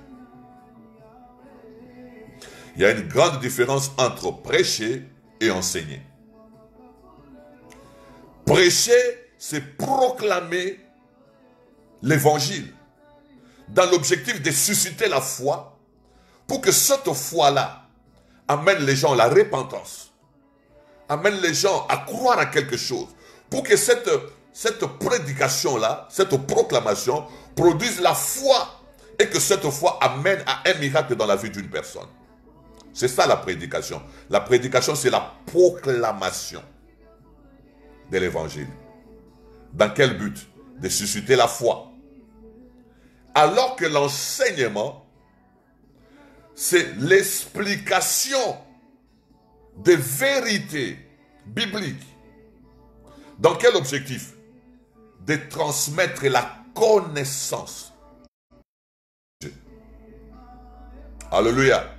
Speaker 1: Il y a une grande différence entre prêcher et enseigner. Prêcher, c'est proclamer l'évangile dans l'objectif de susciter la foi pour que cette foi-là amène les gens à la repentance, amène les gens à croire à quelque chose, pour que cette prédication-là, cette proclamation produise la foi et que cette foi amène à un miracle dans la vie d'une personne. C'est ça la prédication. La prédication, c'est la proclamation de l'évangile. Dans quel but? De susciter la foi. Alors que l'enseignement, c'est l'explication des vérités bibliques. Dans quel objectif? De transmettre la connaissance. Alléluia.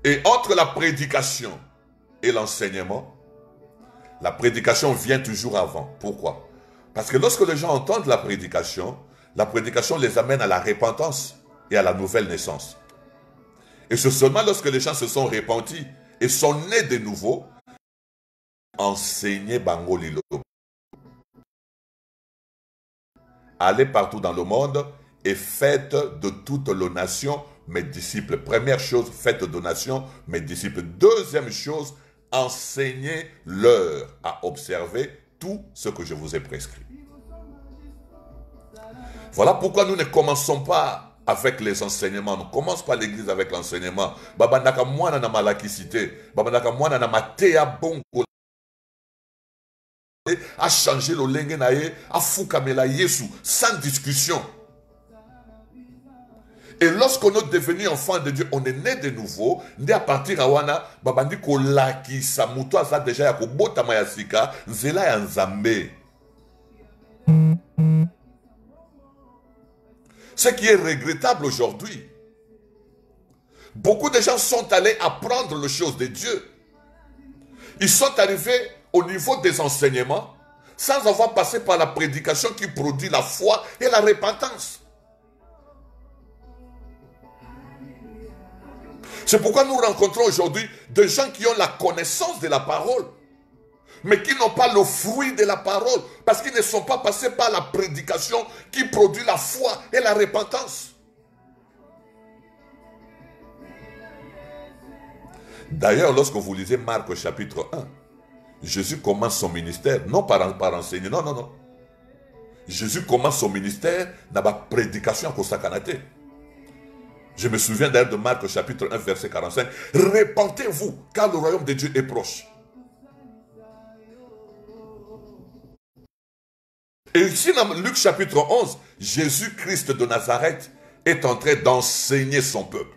Speaker 1: Et entre la prédication et l'enseignement, la prédication vient toujours avant. Pourquoi? Parce que lorsque les gens entendent la prédication les amène à la repentance et à la nouvelle naissance. Et c'est seulement lorsque les gens se sont repentis et sont nés de nouveau, enseigner bango lilo. Allez partout dans le monde et faites de toutes les nations mes disciples. Première chose, faites de nations mes disciples. Deuxième chose, enseignez-leur à observer tout ce que je vous ai prescrit. Voilà pourquoi nous ne commençons pas avec les enseignements. Nous ne commençons pas l'église avec l'enseignement. Babandaka mwana na malakisite, babandaka mwana na matea bongo. A changer le lenge nae, a fukamela Yesu, sans discussion. Et lorsqu'on est devenu enfant de Dieu, on est né de nouveau, dès à partir à wana, babandi ko laki sa muto asa déjà ya ko bota mayasika, nzela ya nzambe. Ce qui est regrettable aujourd'hui, beaucoup de gens sont allés apprendre les choses de Dieu. Ils sont arrivés au niveau des enseignements sans avoir passé par la prédication qui produit la foi et la repentance. C'est pourquoi nous rencontrons aujourd'hui des gens qui ont la connaissance de la parole, mais qui n'ont pas le fruit de la parole, parce qu'ils ne sont pas passés par la prédication qui produit la foi et la repentance. D'ailleurs, lorsque vous lisez Marc au chapitre 1, Jésus commence son ministère, non par enseigner, non. Jésus commence son ministère dans la prédication à Kosakanate. Je me souviens d'ailleurs de Marc chapitre 1 verset 45. Répentez-vous car le royaume de Dieu est proche. Et ici dans Luc chapitre 11, Jésus-Christ de Nazareth est en train d'enseigner son peuple.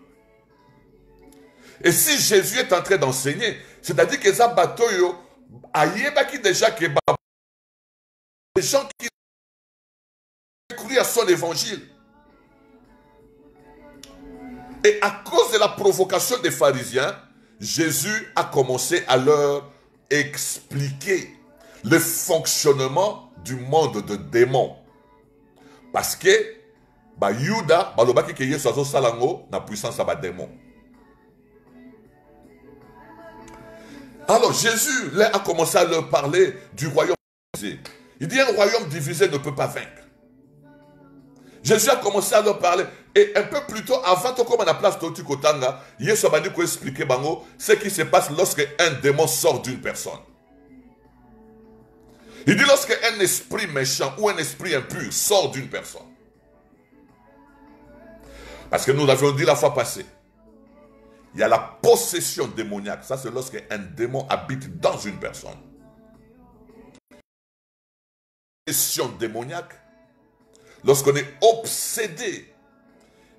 Speaker 1: Et si Jésus est en train d'enseigner, c'est-à-dire que ça batoyo ayebaki déjà que les gens qui cru à son évangile. Et à cause de la provocation des pharisiens, Jésus a commencé à leur expliquer le fonctionnement du monde de démons. Parce que Yuda, balobaki ke Yesu azo salango na puissance à démon. Alors Jésus là, a commencé à leur parler du royaume divisé. Il dit un royaume divisé ne peut pas vaincre. Jésus a commencé à leur parler. Et un peu plus tôt, avant de comme à la place de Kotanga, Yesu a dit expliquer bango ce qui se passe lorsque un démon sort d'une personne. Il dit lorsque un esprit méchant ou un esprit impur sort d'une personne. Parce que nous l'avions dit la fois passée. Il y a la possession démoniaque. Ça, c'est lorsque un démon habite dans une personne. Possession démoniaque. Lorsqu'on est obsédé.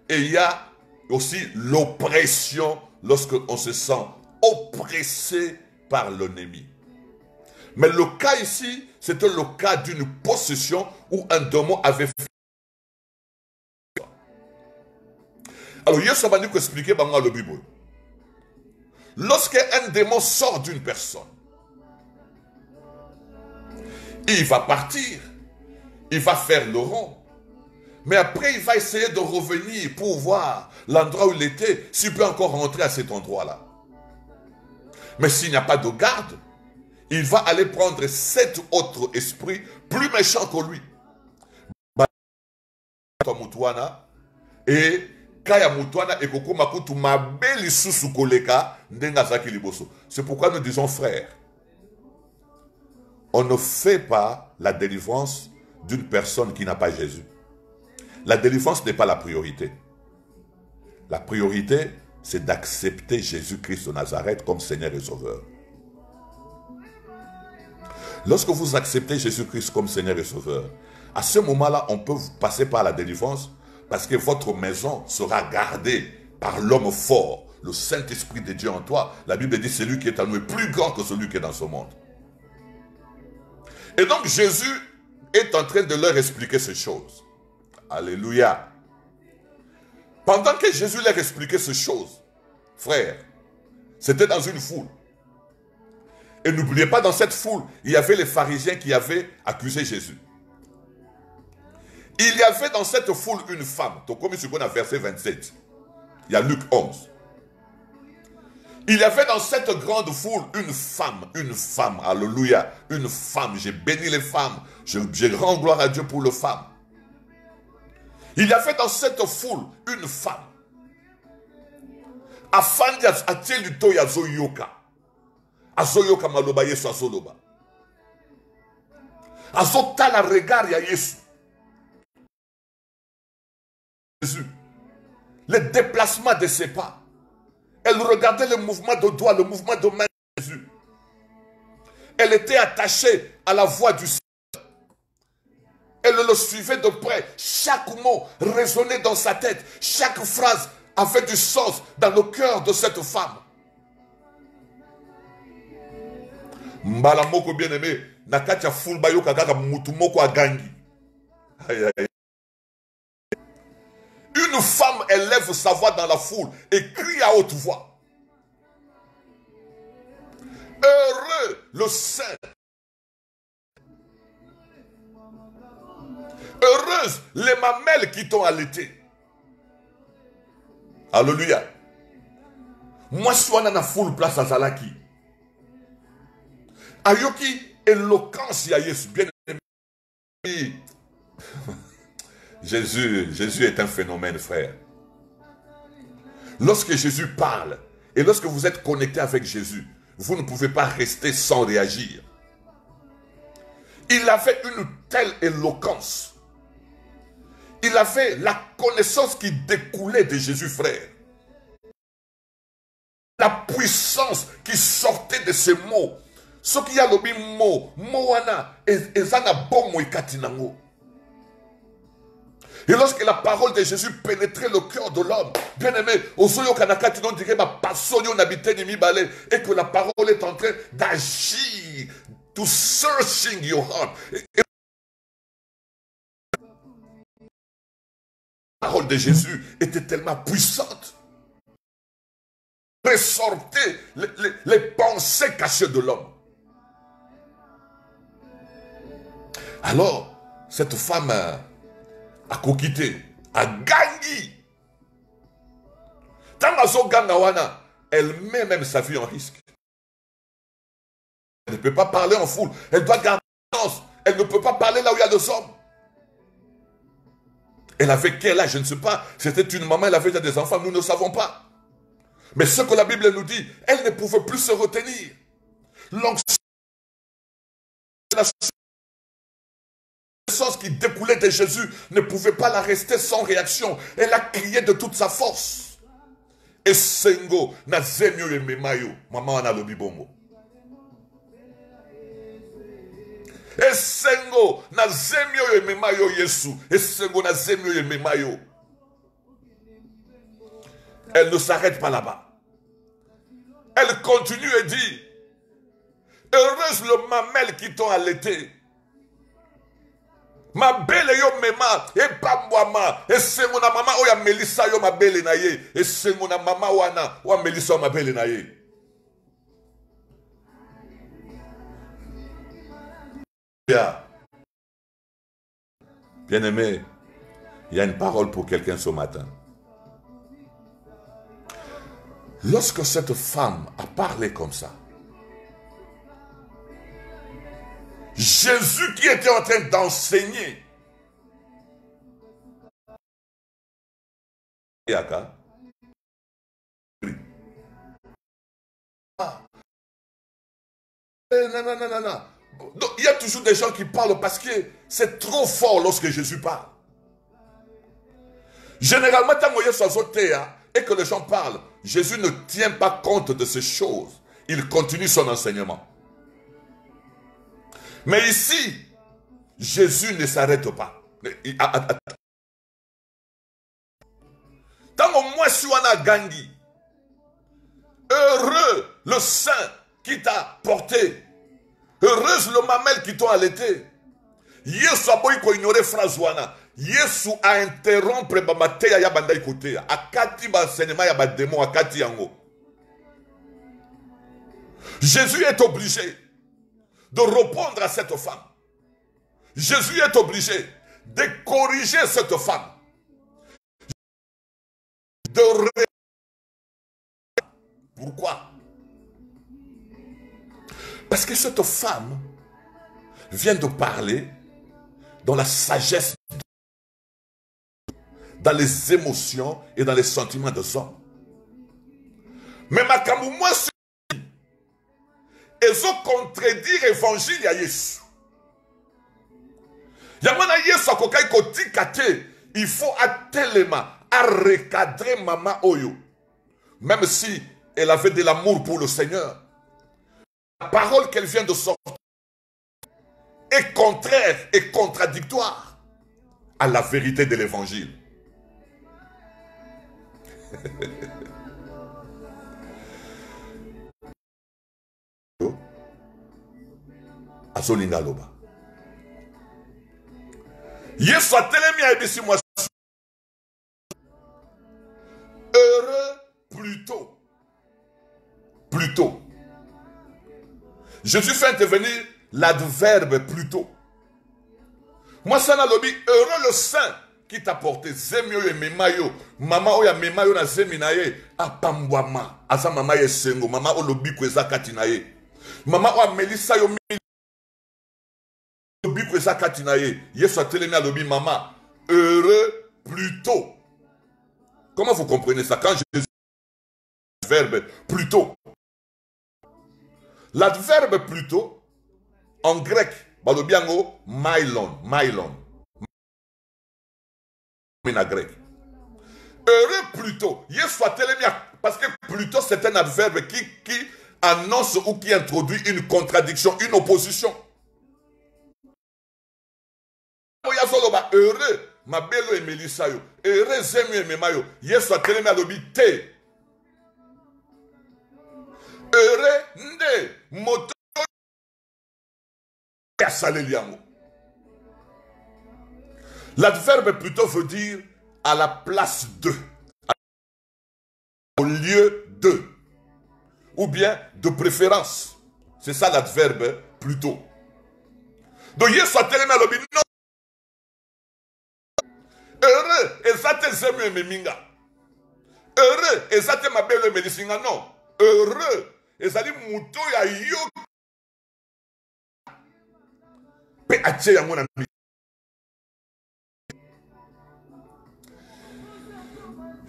Speaker 1: Et il y a aussi l'oppression lorsqu'on se sent oppressé par l'ennemi. Mais le cas ici, c'était le cas d'une possession où un démon avait fait. Alors, Yesu va nous expliquer dans la Bible. Lorsqu'un démon sort d'une personne, il va partir, il va faire le rond. Mais après, il va essayer de revenir pour voir l'endroit où il était, s'il peut encore rentrer à cet endroit-là. Mais s'il n'y a pas de garde, il va aller prendre 7 autres esprits plus méchants que lui. Et c'est pourquoi nous disons frère, on ne fait pas la délivrance d'une personne qui n'a pas Jésus. La délivrance n'est pas la priorité. La priorité, c'est d'accepter Jésus-Christ de Nazareth comme Seigneur et Sauveur. Lorsque vous acceptez Jésus-Christ comme Seigneur et Sauveur, à ce moment-là, on peut vous passer par la délivrance parce que votre maison sera gardée par l'homme fort, le Saint-Esprit de Dieu en toi. La Bible dit celui qui est en nous est plus grand que celui qui est dans ce monde. Et donc Jésus est en train de leur expliquer ces choses. Alléluia. Pendant que Jésus leur expliquait ces choses, frère, c'était dans une foule. Et n'oubliez pas, dans cette foule, il y avait les pharisiens qui avaient accusé Jésus. Il y avait dans cette foule une femme, comme il a verset 27. Il y a Luc 11. Il y avait dans cette grande foule une femme, alléluia, une femme. J'ai béni les femmes, je rends gloire à Dieu pour les femmes. Il y avait dans cette foule une femme. Afandi atie luto ya zoyoka. Azoyoka maloba Yesu azoloba. Azotala regard ya Yesu. Jésus. Le déplacement de ses pas. Elle regardait le mouvement de doigts, le mouvement de main de Jésus. Elle était attachée à la voix du Seigneur. Elle le suivait de près. Chaque mot résonnait dans sa tête. Chaque phrase avait du sens dans le cœur de cette femme. Mbalamoko bien-aimé, nakatia fulbayo kakaka mutumoko agangi. Une femme élève sa voix dans la foule et crie à haute voix. Heureux le saint. Heureuse les mamelles qui t'ont allaité. Alléluia. Moi, je suis dans la foule place à Zalaki. Ayoki, éloquence ya Yesu. Bien aimé. Jésus est un phénomène, frère. Lorsque Jésus parle, et lorsque vous êtes connecté avec Jésus, vous ne pouvez pas rester sans réagir. Il avait une telle éloquence. Il avait la connaissance qui découlait de Jésus, frère. La puissance qui sortait de ces mots. Ce qui y a le mot, moana, ezana bomo ikatinango. Et lorsque la parole de Jésus pénétrait le cœur de l'homme, bien aimé, et que la parole est en train d'agir, to searching your heart. Et la parole de Jésus était tellement puissante. Ressortait les pensées cachées de l'homme. Alors, cette femme a coquité, a gagné. Tant qu'à elle met même sa vie en risque. Elle ne peut pas parler en foule. Elle doit garder silence. Elle ne peut pas parler là où il y a des hommes. Elle avait quel âge? Je ne sais pas. C'était une maman, elle avait déjà des enfants. Nous ne savons pas. Mais ce que la Bible nous dit, elle ne pouvait plus se retenir. L'anxiété, la puissance qui découlait de Jésus ne pouvait pas la rester sans réaction. Elle a crié de toute sa force. Et Sengo, na zemio ye memayo, maman ana lobi bongo. Et Sengo, na zemio ye memayo Yesu. Et Sengo, na zemio ye memayo. Elle ne s'arrête pas là-bas. Elle continue et dit, heureuse le mamelle qui t'ont allaité. Ma belle yo mema, et pambwama, et c'est mon maman oya melissa yo ma belle naye, et c'est mon maman wana, oya melissa ma belle naye. Bien aimé, il y a une parole pour quelqu'un ce matin. Lorsque cette femme a parlé comme ça, Jésus qui était en train d'enseigner, non. Donc, il y a toujours des gens qui parlent parce que c'est trop fort lorsque Jésus parle. Généralement, et que les gens parlent, Jésus ne tient pas compte de ces choses. Il continue son enseignement. Mais ici, Jésus ne s'arrête pas. Tant au moins Suana Gangi, heureux le saint qui t'a porté, heureuse le mamelle qui t'a allaité. Yesu aboyi ko ignorer phrase wana. Yesu a interrompre ba mateya ya banda ikote. Akati ba enseignement ya ba démon akati yango. Jésus est obligé de répondre à cette femme. Jésus est obligé de corriger cette femme. Pourquoi? Parce que cette femme vient de parler dans la sagesse, dans les émotions et dans les sentiments des hommes. Mais ma moi ils ont contredit l'évangile à Yesu. Yamana Yesu akokai kotikate, il faut tellement à recadrer maman Oyo. Même si elle avait de l'amour pour le Seigneur, la parole qu'elle vient de sortir est contraire et contradictoire à la vérité de l'évangile. Azolinga loba. Yesu atelemi a ebisi moi. Heureux plutôt. Plutôt. Jésus fait intervenir l'adverbe plutôt. Moi, ça n'a lobi, heureux le saint qui t'a porté. Zemio et memayo. Mama oya memayo na zeminaye. Apambwama. Asa mama ye sengo. Mama o lobi kweza katinaye. Mama oya melissa yo lobi kweza katinaye. Yesu a télémi à lobi mama. Heureux plutôt. Comment vous comprenez ça? Quand Jésus verbe plutôt. L'adverbe plutôt, en grec, balobi yango mylon, mylon. En grec. Heureux plutôt. Parce que plutôt c'est un adverbe qui annonce ou qui introduit une contradiction, une opposition. Heureux, ma belle et Melissa yo. Heureux zemi et memayo. Yesu atelemi alobi te. Heureux nde moto asaleli yango. L'adverbe plutôt veut dire à la place de, au lieu de, ou bien de préférence. C'est ça l'adverbe plutôt. Donc Yesu atelemi alobi non. Heureux, ezate zemi e meminga. Heureux, ezate mabelo e melisinga. Non. Heureux, ezali muto ya yo. Pe atie yango na mi.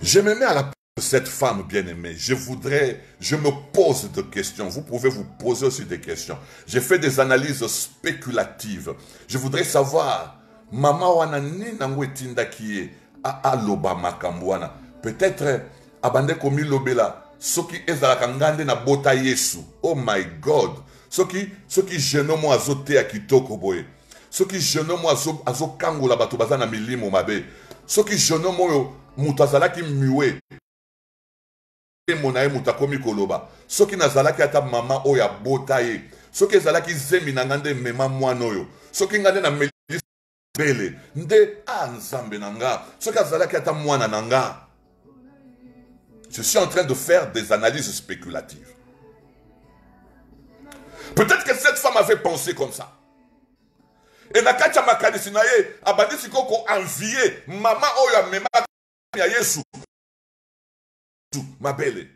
Speaker 1: Je me mets à la place de cette femme bien-aimée. Je me pose des questions. Vous pouvez vous poser aussi des questions. J'ai fait des analyses spéculatives. Je voudrais savoir, maman wana ni nango etinda kiye a loba makamwana. Peut-être abande komi lobela soki ezalaka ngande na bota Yesu. Oh my God. Soki jeune mo azote ya kitoko boye. Soki jeune mo azo kangola bato baza na milimo mabe. Soki jeune mo mutu azalaki miwe monaye mutu akomi koloba soki nazalaki ata mama oyo abota ye soki ezalaki zemi na nga nde mema mwana oyo soki nga nde na melisi bele nde nzambe na nga soki azalaki ata mwana na nga. Je suis en train de faire des analyses spéculatives. Peut-être que cette femme avait pensé comme ça. Et na kati ya makanisi na ye abandisi koko envier mama oyo amema ya Yesu ma belle.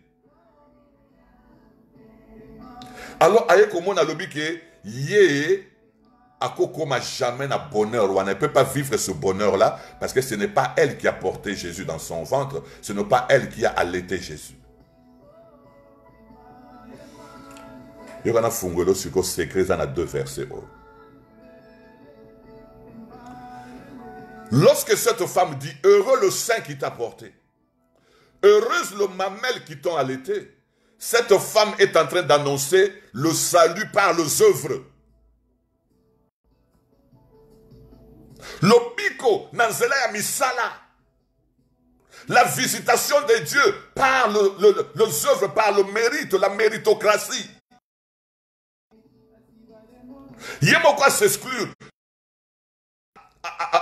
Speaker 1: Alors aye komona lobi ke ye akokoma jamais na bonheur ou elle ne peut pas vivre ce bonheur là parce que ce n'est pas elle qui a porté Jésus dans son ventre, ce n'est pas elle qui a allaité Jésus. Yokana fungolo siko secret dans 2 versets. Lorsque cette femme dit heureux le sein qui t'a porté, heureuse le mamelle qui t'ont allaité, cette femme est en train d'annoncer le salut par les œuvres. Le biko nanzela ya misala, la visitation de Dieu par les œuvres, par le mérite, la méritocratie. Yemokwa s'exclure.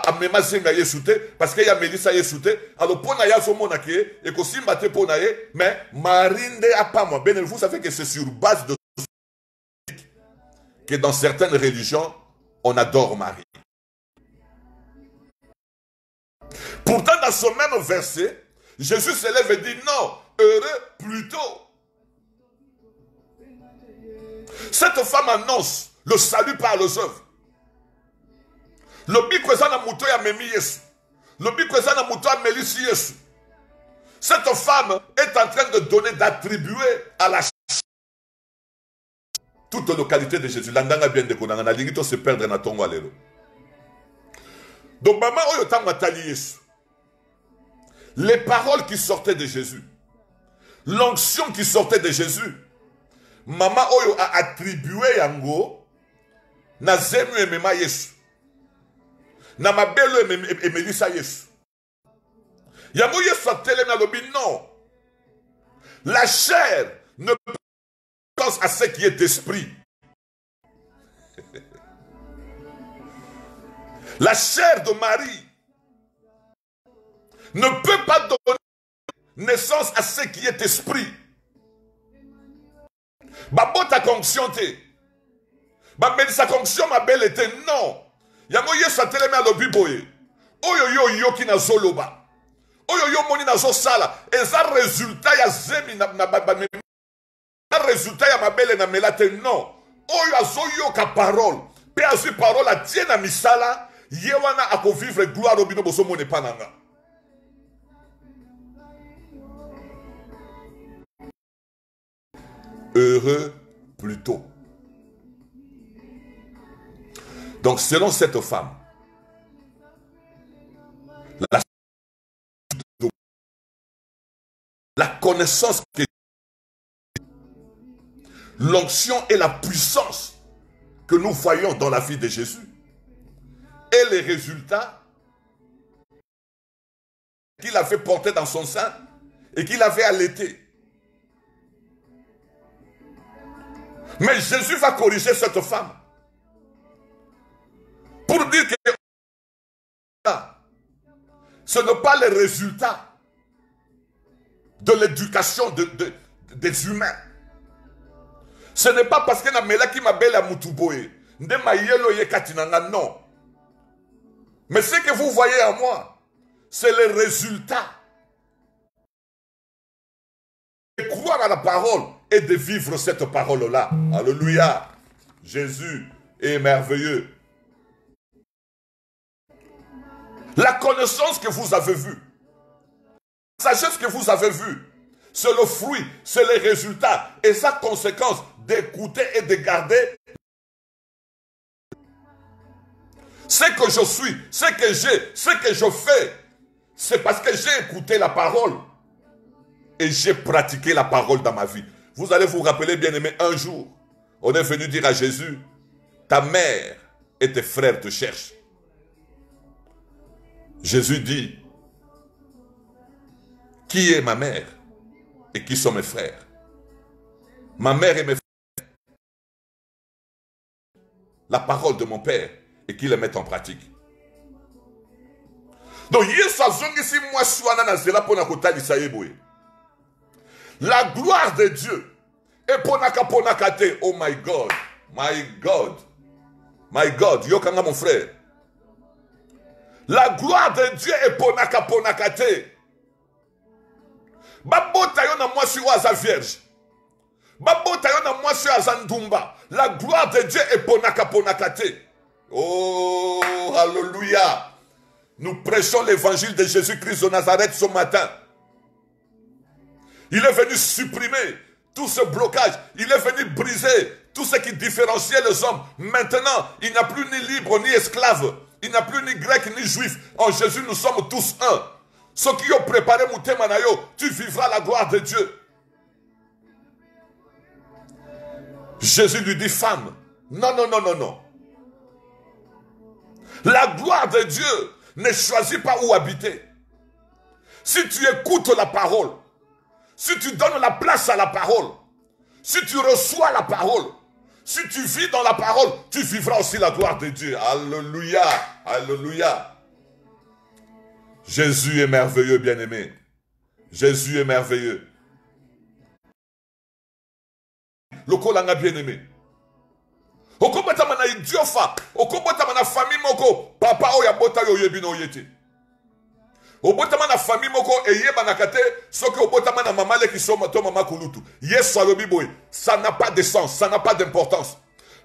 Speaker 1: Amema zenga yesute parce qu'il y a Melissa yesute alors pona ya so mona ke et ko simba te pona ye mais marinde a pas moi ben vous savez que c'est sur base de que dans certaines religions on adore Marie. Pourtant dans ce même verset Jésus se lève et dit non, heureux plutôt. Cette femme annonce le salut par les œuvres. Le bikweza na muto ya memi Yesu. Le bikweza na muto ya melisi Yesu. Cette femme est en train de donner, d'attribuer à la toute localité de Jésus. Landanga bien de konanga na lingito se perdre na tongo alelo. Donc maman oyo tanga tali Yesu. Les paroles qui sortaient de Jésus. L'onction qui sortait de Jésus. Maman oyo a attribué yango na zemu emema Yesu. Na mabelo emelisa Yesu. Yango Yesu atelemi alobi non. La chair ne pense à ce qui est d'esprit. La chair de Marie ne peut pas donner naissance à ce qui est esprit. Babota conction te. Babelisa conction ma belle était non. Yango Yesu atelemi alobi boye. Oyo yo yoki na zoloba. Oyo yo moni na zo sala. Eza résultat ya zemi na résultat ya mabele na melate non. Oyo azo yoka parole. Pe azu parole a tie na misala. Ye wana ako vivre gloire obino boso mone pananga. Heureux plutôt. Donc selon cette femme, la connaissance, l'onction et la puissance que nous voyons dans la vie de Jésus et les résultats qu'il avait portés dans son sein et qu'il avait allaité. Mais Jésus va corriger cette femme pour dire que ce n'est pas les résultats de l'éducation des humains. Ce n'est pas parce que na mela qui m'appelle à Mutuboé, non. Mais ce que vous voyez en moi, c'est le résultat de croire à la parole et de vivre cette parole-là. Alléluia. Jésus est merveilleux. La connaissance que vous avez vue, la sagesse que vous avez vue, c'est le fruit, c'est les résultats et sa conséquence d'écouter et de garder ce que je suis, ce que j'ai, ce que je fais. C'est parce que j'ai écouté la parole et j'ai pratiqué la parole dans ma vie. Vous allez vous rappeler, bien aimé, un jour, on est venu dire à Jésus, ta mère et tes frères te cherchent. Jésus dit, qui est ma mère et qui sont mes frères? Ma mère et mes frères, la parole de mon Père et qui les mettent en pratique. Donc, la gloire de Dieu est ponakate. Oh my God, my God, my God, yokanga mon frère. La gloire de Dieu est ponakate. Babota yo na mwasi waza vierge. Babota yo na mwasi waza ndumba. La gloire de Dieu est ponakate. Oh, alléluia. Nous prêchons l'évangile de Jésus-Christ de Nazareth ce matin. Il est venu supprimer tout ce blocage. Il est venu briser tout ce qui différenciait les hommes. Maintenant, il n'y a plus ni libre ni esclave. Il n'y a plus ni grec ni juif. En Jésus, nous sommes tous un. Ceux qui ont préparé Moutemanayo, tu vivras la gloire de Dieu. Jésus lui dit, femme, non, non, non, non, non. La gloire de Dieu ne choisit pas où habiter. Si tu écoutes la parole, si tu donnes la place à la parole, si tu reçois la parole, si tu vis dans la parole, tu vivras aussi la gloire de Dieu. Alléluia, alléluia. Jésus est merveilleux, bien-aimé. Jésus est merveilleux. Le kolanga bien-aimé. Okobota mana idiofa, okobota mana famille moko, papa oya bota yo yebino yete. Obota mana famille moko eyeba nakate, soki obota mana mama le kisoma to mama kulutu. Yesu alobi boy, ça n'a pas de sens, ça n'a pas d'importance.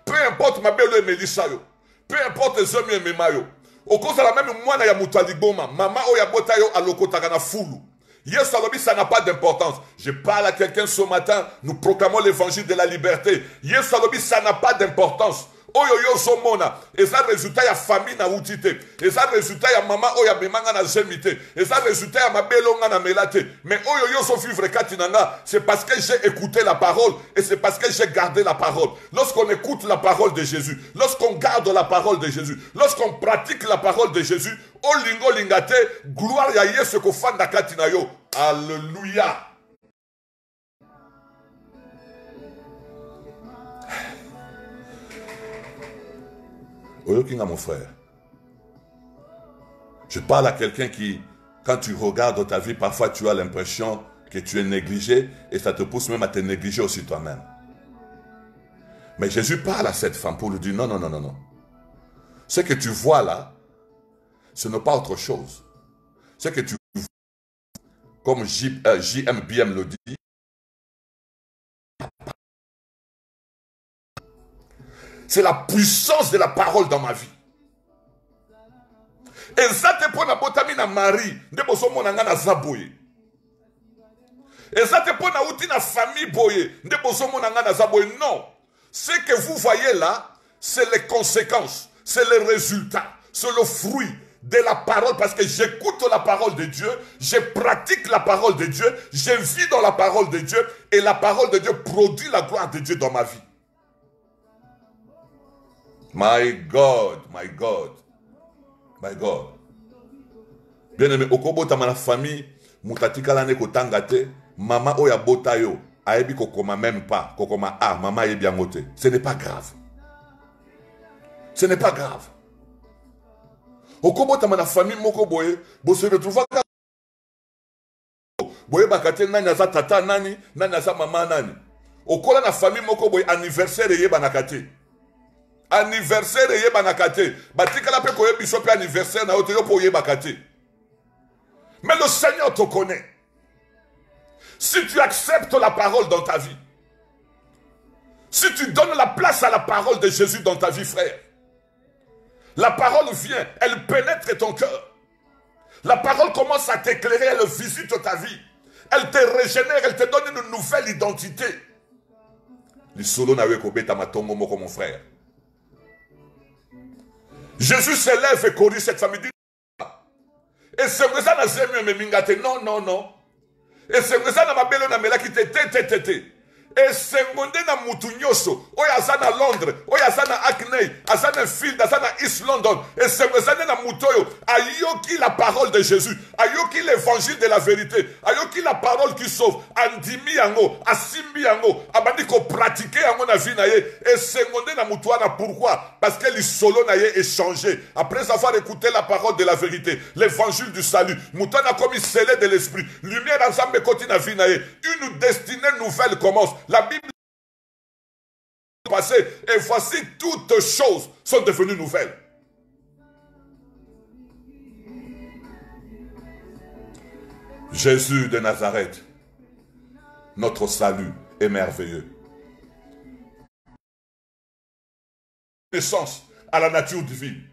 Speaker 1: Peu importe ma belle Melissa yo, peu importe les hommes et memayo. Okoza la même mwana ya mutaligoma, mama oya bota yo alokotaka na fulu. Yesu alobi, ça n'a pas d'importance. Je parle à quelqu'un ce matin, nous proclamons l'évangile de la liberté. Yesu alobi, ça n'a pas d'importance. Oyo yo somona, et ça résultat ya famille na outité, et ça résultat ya maman oya bemanga na zemité, et ça résultat ya mabelonga na melate. Mais oyo yo so vivre katinanga, c'est parce que j'ai écouté la parole et c'est parce que j'ai gardé la parole. Lorsqu'on écoute la parole de Jésus, lorsqu'on garde la parole de Jésus, lorsqu'on pratique la parole de Jésus, olingo lingate, gloire ya Yesu ko fanda katina yo. Alléluia. Oyokinga mon frère, je parle à quelqu'un qui, quand tu regardes ta vie, parfois tu as l'impression que tu es négligé et ça te pousse même à te négliger aussi toi-même. Mais Jésus parle à cette femme pour lui dire non, non, non, non, non. Ce que tu vois là, ce n'est pas autre chose. Ce que tu vois, comme JMBM le dit, c'est la puissance de la parole dans ma vie. Et ça te prend à botami na Marie, de boso monanga na zaboye. Et ça te prend à outi na famille boye, de boso monanga na zaboye. Non, ce que vous voyez là, c'est les conséquences, c'est le résultat, c'est le fruit de la parole, parce que j'écoute la parole de Dieu, je pratique la parole de Dieu, je vis dans la parole de Dieu, et la parole de Dieu produit la gloire de Dieu dans ma vie. My God, my God, my God. Bien aimé, okobota ma famille, mutatika lane kotanga te, maman oya bota yo, aebi kokoma même pas, kokoma maman est bien moté. Ce n'est pas grave. Ce n'est pas grave. Okobota ma famille moko boye, bo se retrouva ka boye bakate nani aza tata nani, nani aza maman nani. Okola na famille moko boye anniversaire yeba nakate. Anniversaire yeba nakate. Batika la pe koye biso pe anniversaire na oto yo po yeba kate. Mais le Seigneur te connaît. Si tu acceptes la parole dans ta vie, si tu donnes la place à la parole de Jésus dans ta vie, frère, la parole vient, elle pénètre ton cœur. La parole commence à t'éclairer, elle visite ta vie. Elle te régénère, elle te donne une nouvelle identité. Mon frère. Jésus s'élève et corrige cette famille. Et c'est que ça n'a jamais mingate. Non, non, non. Et c'est que ça n'a pas belé na mela qui te. Et c'est que na mutunyoso. Oya azana Londres, oya azana Hackney, azana Field, azana East London. Et c'est que ça na mutoyo. Ayoki la parole de Jésus. Ayoki l'évangile de la vérité. Ayoki la parole qui sauve. Andimi yango, asimbi yango. Abandi ko pratiquer yango na vie na ye. Et c'est que na mutuana. Pourquoi? Parce que l'isolo na ye est changé. Après avoir écouté la parole de la vérité, l'évangile du salut, mutuana comme il scellé de l'esprit. Lumière ensemble continue na vie na ye. Une destinée nouvelle commence. La Bible est passée et voici toutes choses sont devenues nouvelles. Jésus de Nazareth, notre salut est merveilleux. Naissance à la nature divine.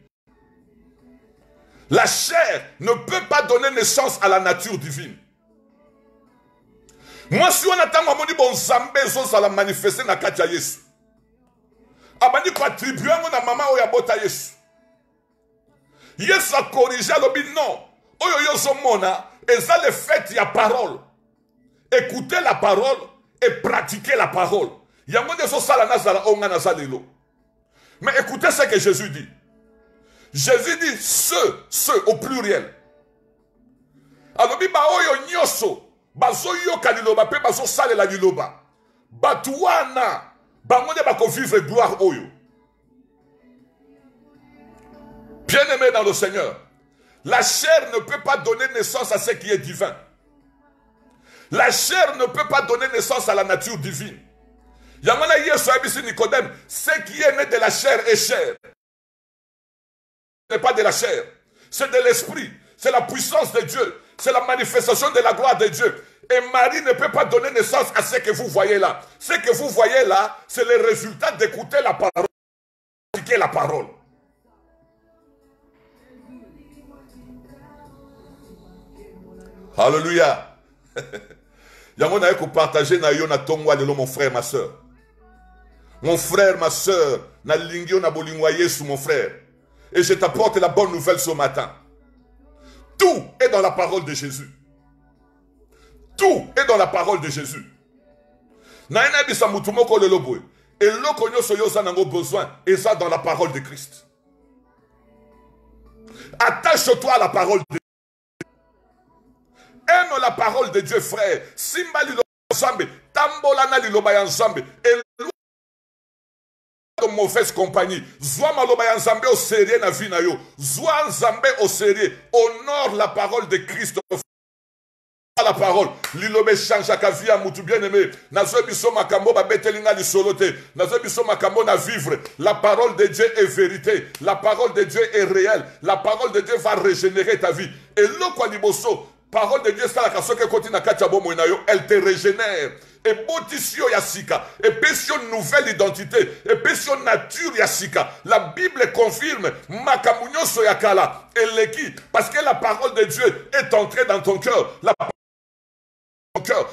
Speaker 1: La chair ne peut pas donner naissance à la nature divine. Moi, si on attend que bon Zambé ça la manifester na katia Yesu. Abandi ko attribuer na maman oya bota Yesu. Yesu a corrigé l'obi non. Oyo yo so mona, et ça le fait il y a parole. Écouter la parole et pratiquer la parole. Yango de so sala na sala onga na salelo. Mais écoutez ce que Jésus dit. Jésus dit ceux au pluriel. Alors bi ba oyo nyoso bazo yoka liloba pe bazo salela liloba batu wana bango bako vivre gloire oyo. Bien-aimé dans le Seigneur, la chair ne peut pas donner naissance à ce qui est divin. La chair ne peut pas donner naissance à la nature divine. Yamana Yesu abisi Nicodème, ce qui est né de la chair est chair. Ce n'est pas de la chair, c'est de l'esprit, c'est la puissance de Dieu. C'est la manifestation de la gloire de Dieu. Et Marie ne peut pas donner naissance à ce que vous voyez là. Ce que vous voyez là, c'est le résultat d'écouter la parole, d'appliquer la parole. Alléluia. Yango na yeko partager na yo na tongwa lelo mon frère, ma soeur. Mon frère, ma soeur, na lingio na bolingwa Yesu, mon frère. Et je t'apporte la bonne nouvelle ce matin. Tout est dans la parole de Jésus. Tout est dans la parole de Jésus. Et le besoin et ça dans la parole de Christ. Attache-toi à la parole de Dieu. Aime la parole de Dieu, frère. Simba liloba ensemble, tambolana liloba ensemble. Et de mauvaise compagnie. Zwa maloba ensemble au sérieux na vie na yo. Zwa ensemble au sérieux. Honore la parole de Christ. La parole, lilobe change à kavia mutu bien aimé. Nazo biso makambo ba betelinga li solote. Nazo biso makambo na vivre. La parole de Dieu est vérité. La parole de Dieu est réelle. La parole de Dieu va régénérer ta vie. Et le kwa liboso, parole de Dieu ça la kasoke koti na katia bomo inayo, elle te régénère. Et botisio yasika. Et pesio nouvelle identité. Et pesio nature yasika. La Bible confirme makamunyo soyakala. Et leki parce que la parole de Dieu est entrée dans ton cœur.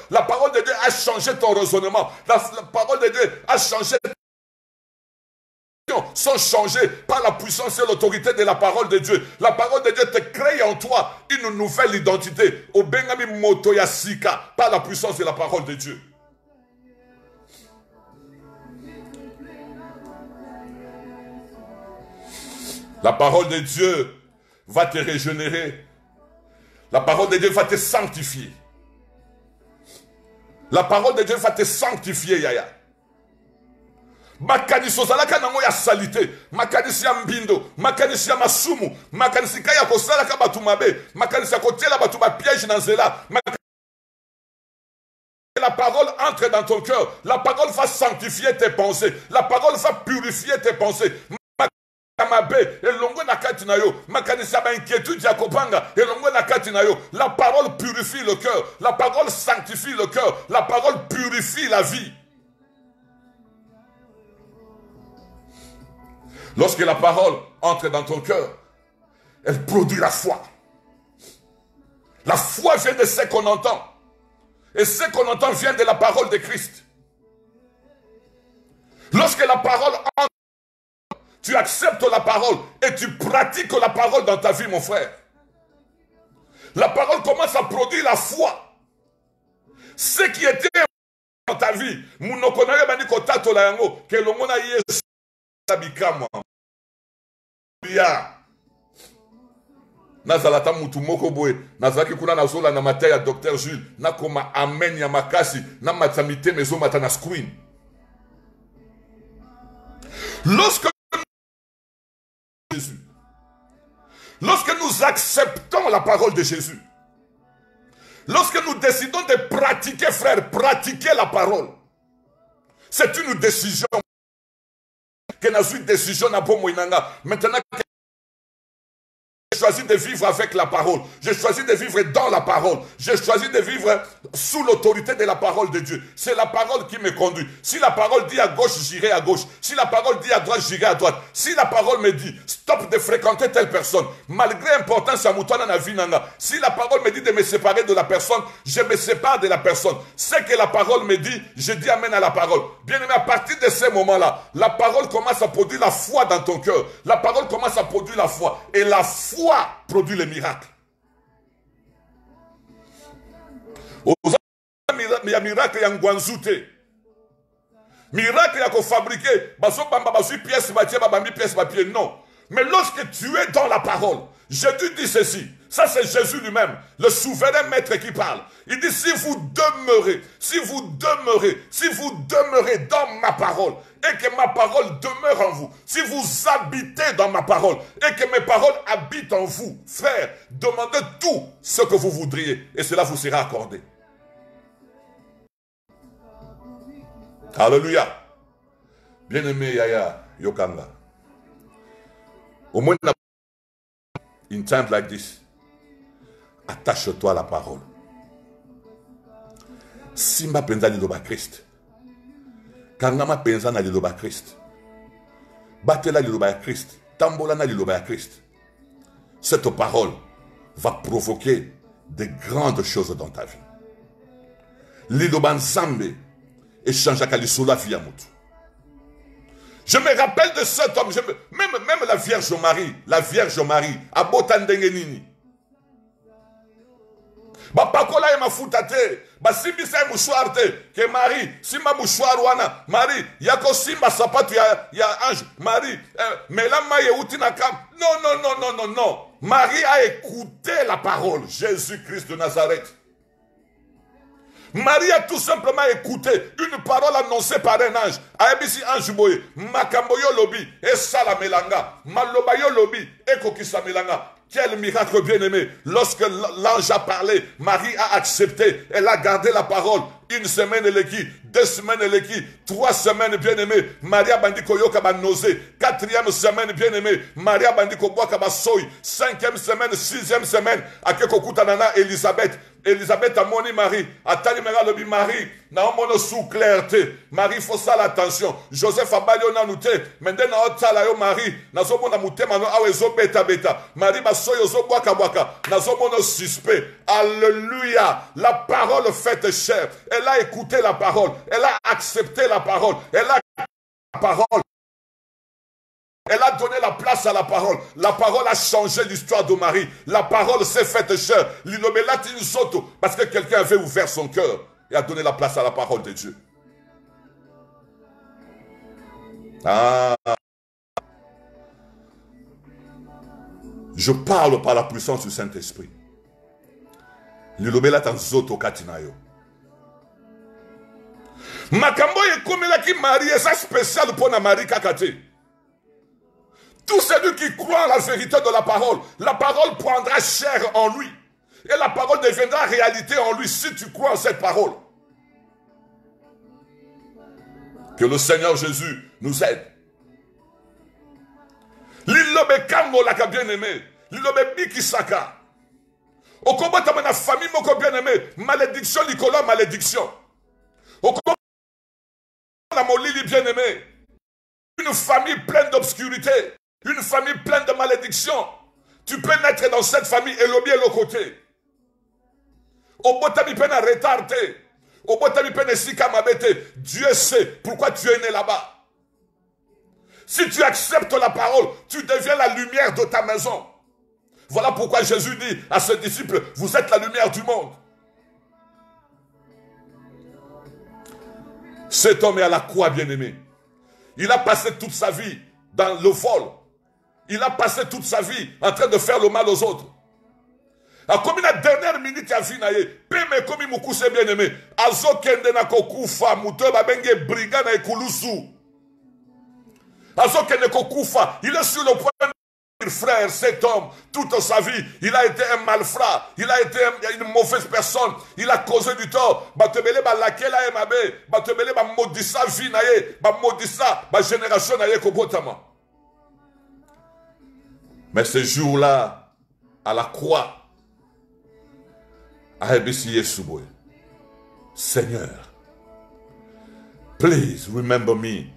Speaker 1: La parole de Dieu a changé ton raisonnement. La parole de Dieu a changé sont changées par la puissance et l'autorité de la parole de Dieu. La parole de Dieu te crée en toi une nouvelle identité. Au Bengami Motoyasika, par la puissance de la parole de Dieu. La parole de Dieu va te régénérer. La parole de Dieu va te sanctifier. La parole de Dieu va te sanctifier, Yaya. Makanisi zalaka nango ya salite, makanisi ya mbindo, makanisi ya masumu, makanisi kaya kosalaka batu mabe, makanisi ya kotela batu ba piège na nzela. La parole entre dans ton cœur. La parole va sanctifier tes pensées. La parole va purifier tes pensées. La parole purifie le cœur. La parole sanctifie le cœur. La parole purifie la vie. Lorsque la parole entre dans ton cœur, elle produit la foi. La foi vient de ce qu'on entend. Et ce qu'on entend vient de la parole de Christ. Lorsque la parole entre, tu acceptes la parole et tu pratiques la parole dans ta vie, mon frère. La parole commence à produire la foi. Ce qui était dans ta vie, que l'on a nazalata mutu moko boye nazaki kuna nazola na mata ya Dr Jules nakoma amen ya makasi na matamite mezo mata na screen. Lorsque Jésus, lorsque nous acceptons la parole de Jésus, lorsque nous décidons de pratiquer, frère, pratiquer la parole, c'est une décision. Que nous une décision na bomo inanga. Maintenant, j'ai choisi de vivre avec la parole. J'ai choisi de vivre dans la parole. J'ai choisi de vivre sous l'autorité de la parole de Dieu. C'est la parole qui me conduit. Si la parole dit à gauche, j'irai à gauche. Si la parole dit à droite, j'irai à droite. Si la parole me dit stop de fréquenter telle personne, malgré l'importance à Moutana na vie nanga. Si la parole me dit de me séparer de la personne, je me sépare de la personne. Ce que la parole me dit, je dis amen à la parole. Bien aimé, à partir de ce moment-là, la parole commence à produire la foi dans ton cœur. La parole commence à produire la foi. Et la foi produit les miracles. Il y a miracle y a ngwanzute. Miracle y a qu'on fabriquer. Non. Mais lorsque tu es dans la parole, Jésus dit ceci. Ça c'est Jésus lui-même, le souverain maître qui parle. Il dit si vous demeurez dans ma parole et que ma parole demeure en vous, si vous habitez dans ma parole et que mes paroles habitent en vous, frère, demandez tout ce que vous voudriez et cela vous sera accordé. Alléluia. Bien-aimé Yaya Yokanga, au moins in times like this, attache-toi à la parole. Simba penza liloba Christ. Kangama penza na liloba Christ. Batela liloba Christ. Tambola na liloba Christ. Cette parole va provoquer de grandes choses dans ta vie. Liloba Nzambe échange kalisola via mutu. Je me rappelle de cet homme, même la Vierge Marie, à Botandengenini. Bapakola ya mafuta te, basimbisa ya mouchoir te, que Marie, simba mouchoir wana, Marie, yako simba sapatu ya ange, Marie, melama ye utina kam. Non. Marie a écouté la parole, Jésus-Christ de Nazareth. Marie a tout simplement écouté une parole annoncée par un ange. Aebisi ange boye, makamboyo lobi, et salamelanga, malobayo lobi, et kokisamelanga. Quel miracle bien-aimé. Lorsque l'ange a parlé, Marie a accepté. Elle a gardé la parole. 1 semaine elle est qui, 2 semaines elle est qui, 3 semaines bien-aimé. Maria bandiko yoka ba nausée. 4e semaine bien-aimé. Maria bandiko boaka ba soy. 5e semaine, 6e semaine. Akeko kutanana Elisabeth. Elisabeth a moni Marie. Atali mera lobi Marie. Na omono sous clarté. Marie faut ça l'attention. Joseph a balio na nute. Mende na otala yo Marie. Na zomo na mutema no awe zo beta. Marie ba soyo zo boaka. Na zomo no suspect. Alléluia. La parole faite chair. Elle a écouté la parole. Elle a accepté la parole. Elle a la parole. elle a donné la place à la parole. La parole a changé l'histoire de Marie. La parole s'est faite chair. Parce que quelqu'un avait ouvert son cœur et a donné la place à la parole de Dieu. Ah. Je parle par la puissance du Saint-Esprit. Lilobela tanzoto katinayo. Makambo yekomelaki Marie, c'est spécial pour Marie kakate. Tout celui qui croit en la vérité de la parole prendra chair en lui. Et la parole deviendra réalité en lui si tu crois en cette parole. Que le Seigneur Jésus nous aide. Lilobe kango laka bien-aimé. Lilobe bikisaka. Au combat de ma famille, mon bien-aimé, malédiction, Nicolas, malédiction. Au combat de mon Lili bien-aimé, une famille pleine d'obscurité, une famille pleine de malédiction. Tu peux naître dans cette famille et l'objet l'autre côté. Au botami peine à retarder. Au botami peine à sikamabete. Dieu sait pourquoi tu es né là-bas. Si tu acceptes la parole, tu deviens la lumière de ta maison. Voilà pourquoi Jésus dit à ses disciples, vous êtes la lumière du monde. Cet homme est à la croix, bien-aimé. Il a passé toute sa vie dans le vol. Il a passé toute sa vie en train de faire le mal aux autres. Comme la dernière minute à Vinaye, Peme comme Moukousse bien-aimé, Azo Kendena Kokufa, Moutoba Benge Brigana et Koulousou. Azo Kendena Kokufa, il est sur le point de frère, cet homme, toute sa vie, il a été un malfrat, il a été une mauvaise personne, il a causé du tort. Batebele ba laquelle a emabe, batebele ba maudissa vie naye, ba maudissa ba génération naye kobotama. Mais ce jour-là, à la croix, à Ebisi Souboy, Seigneur, please remember me.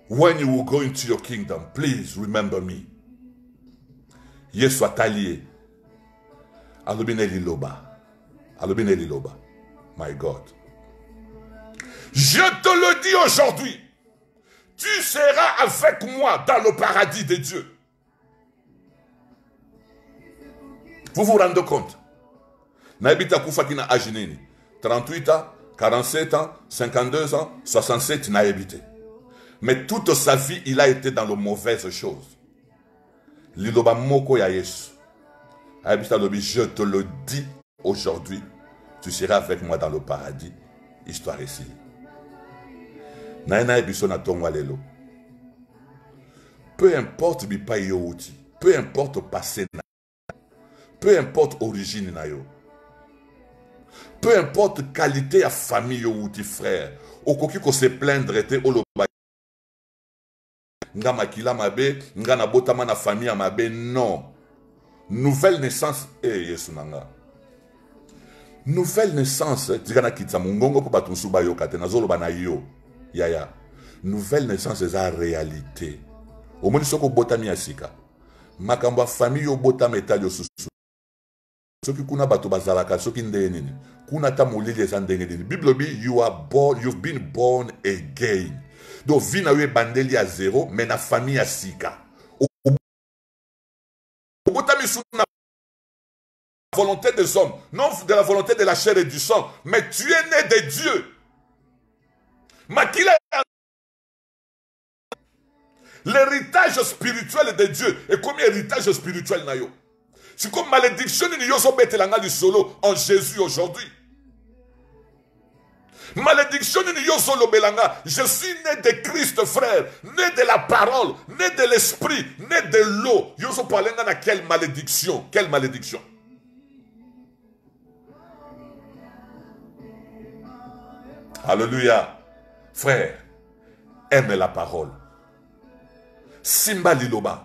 Speaker 1: When you will go into your kingdom, please remember me. Yesu atalié. Alobine liloba. Alobine liloba. My God. Je te le dis aujourd'hui. Tu seras avec moi dans le paradis de Dieu. Vous vous rendez compte? Naibita Koufakina Ajinini. 38 ans, 47 ans, 52 ans, 67 naibité. Mais toute sa vie, il a été dans les mauvaises choses. Liloba moko ya Yesu. Je te le dis aujourd'hui, tu seras avec moi dans le paradis. Histoire ici. Naina ebisona tongwa lelo. Peu importe bipa youti, peu importe passé na, peu importe origine na yo, peu importe qualité à famille youti frère, okoki ko se plaindre te oloba nga makila mabe, nga na botama na famille mabe, non. Nouvelle naissance, Yesu nanga. Nouvelle naissance, tigana kitsa mungongo po batunsu ba yokate na zolo bana yo. Yaya. Nouvelle naissance c'est la réalité. Au moins soko botami asika. Makamba famille yo botama eta yo susu. Soki kuna bato bazalaka soki ndenini. Kuna ta molili ezandenge dini. Bible bi you've been born again. Donc, vie na bandeli à zéro, mais na famille à sika. La volonté des hommes, non de la volonté de la chair et du sang, mais tu es né de Dieu. L'héritage spirituel de Dieu est comme héritage spirituel na yo. C'est comme malédiction ni yo so betelanga du solo en Jésus aujourd'hui. Malédiction ni yo solo belanga. Je suis né de Christ, frère, né de la parole, né de l'esprit, né de l'eau. Yo so parlenga na quelle malédiction? Quelle malédiction? Alléluia. Frère, aime la parole. Simba liloba.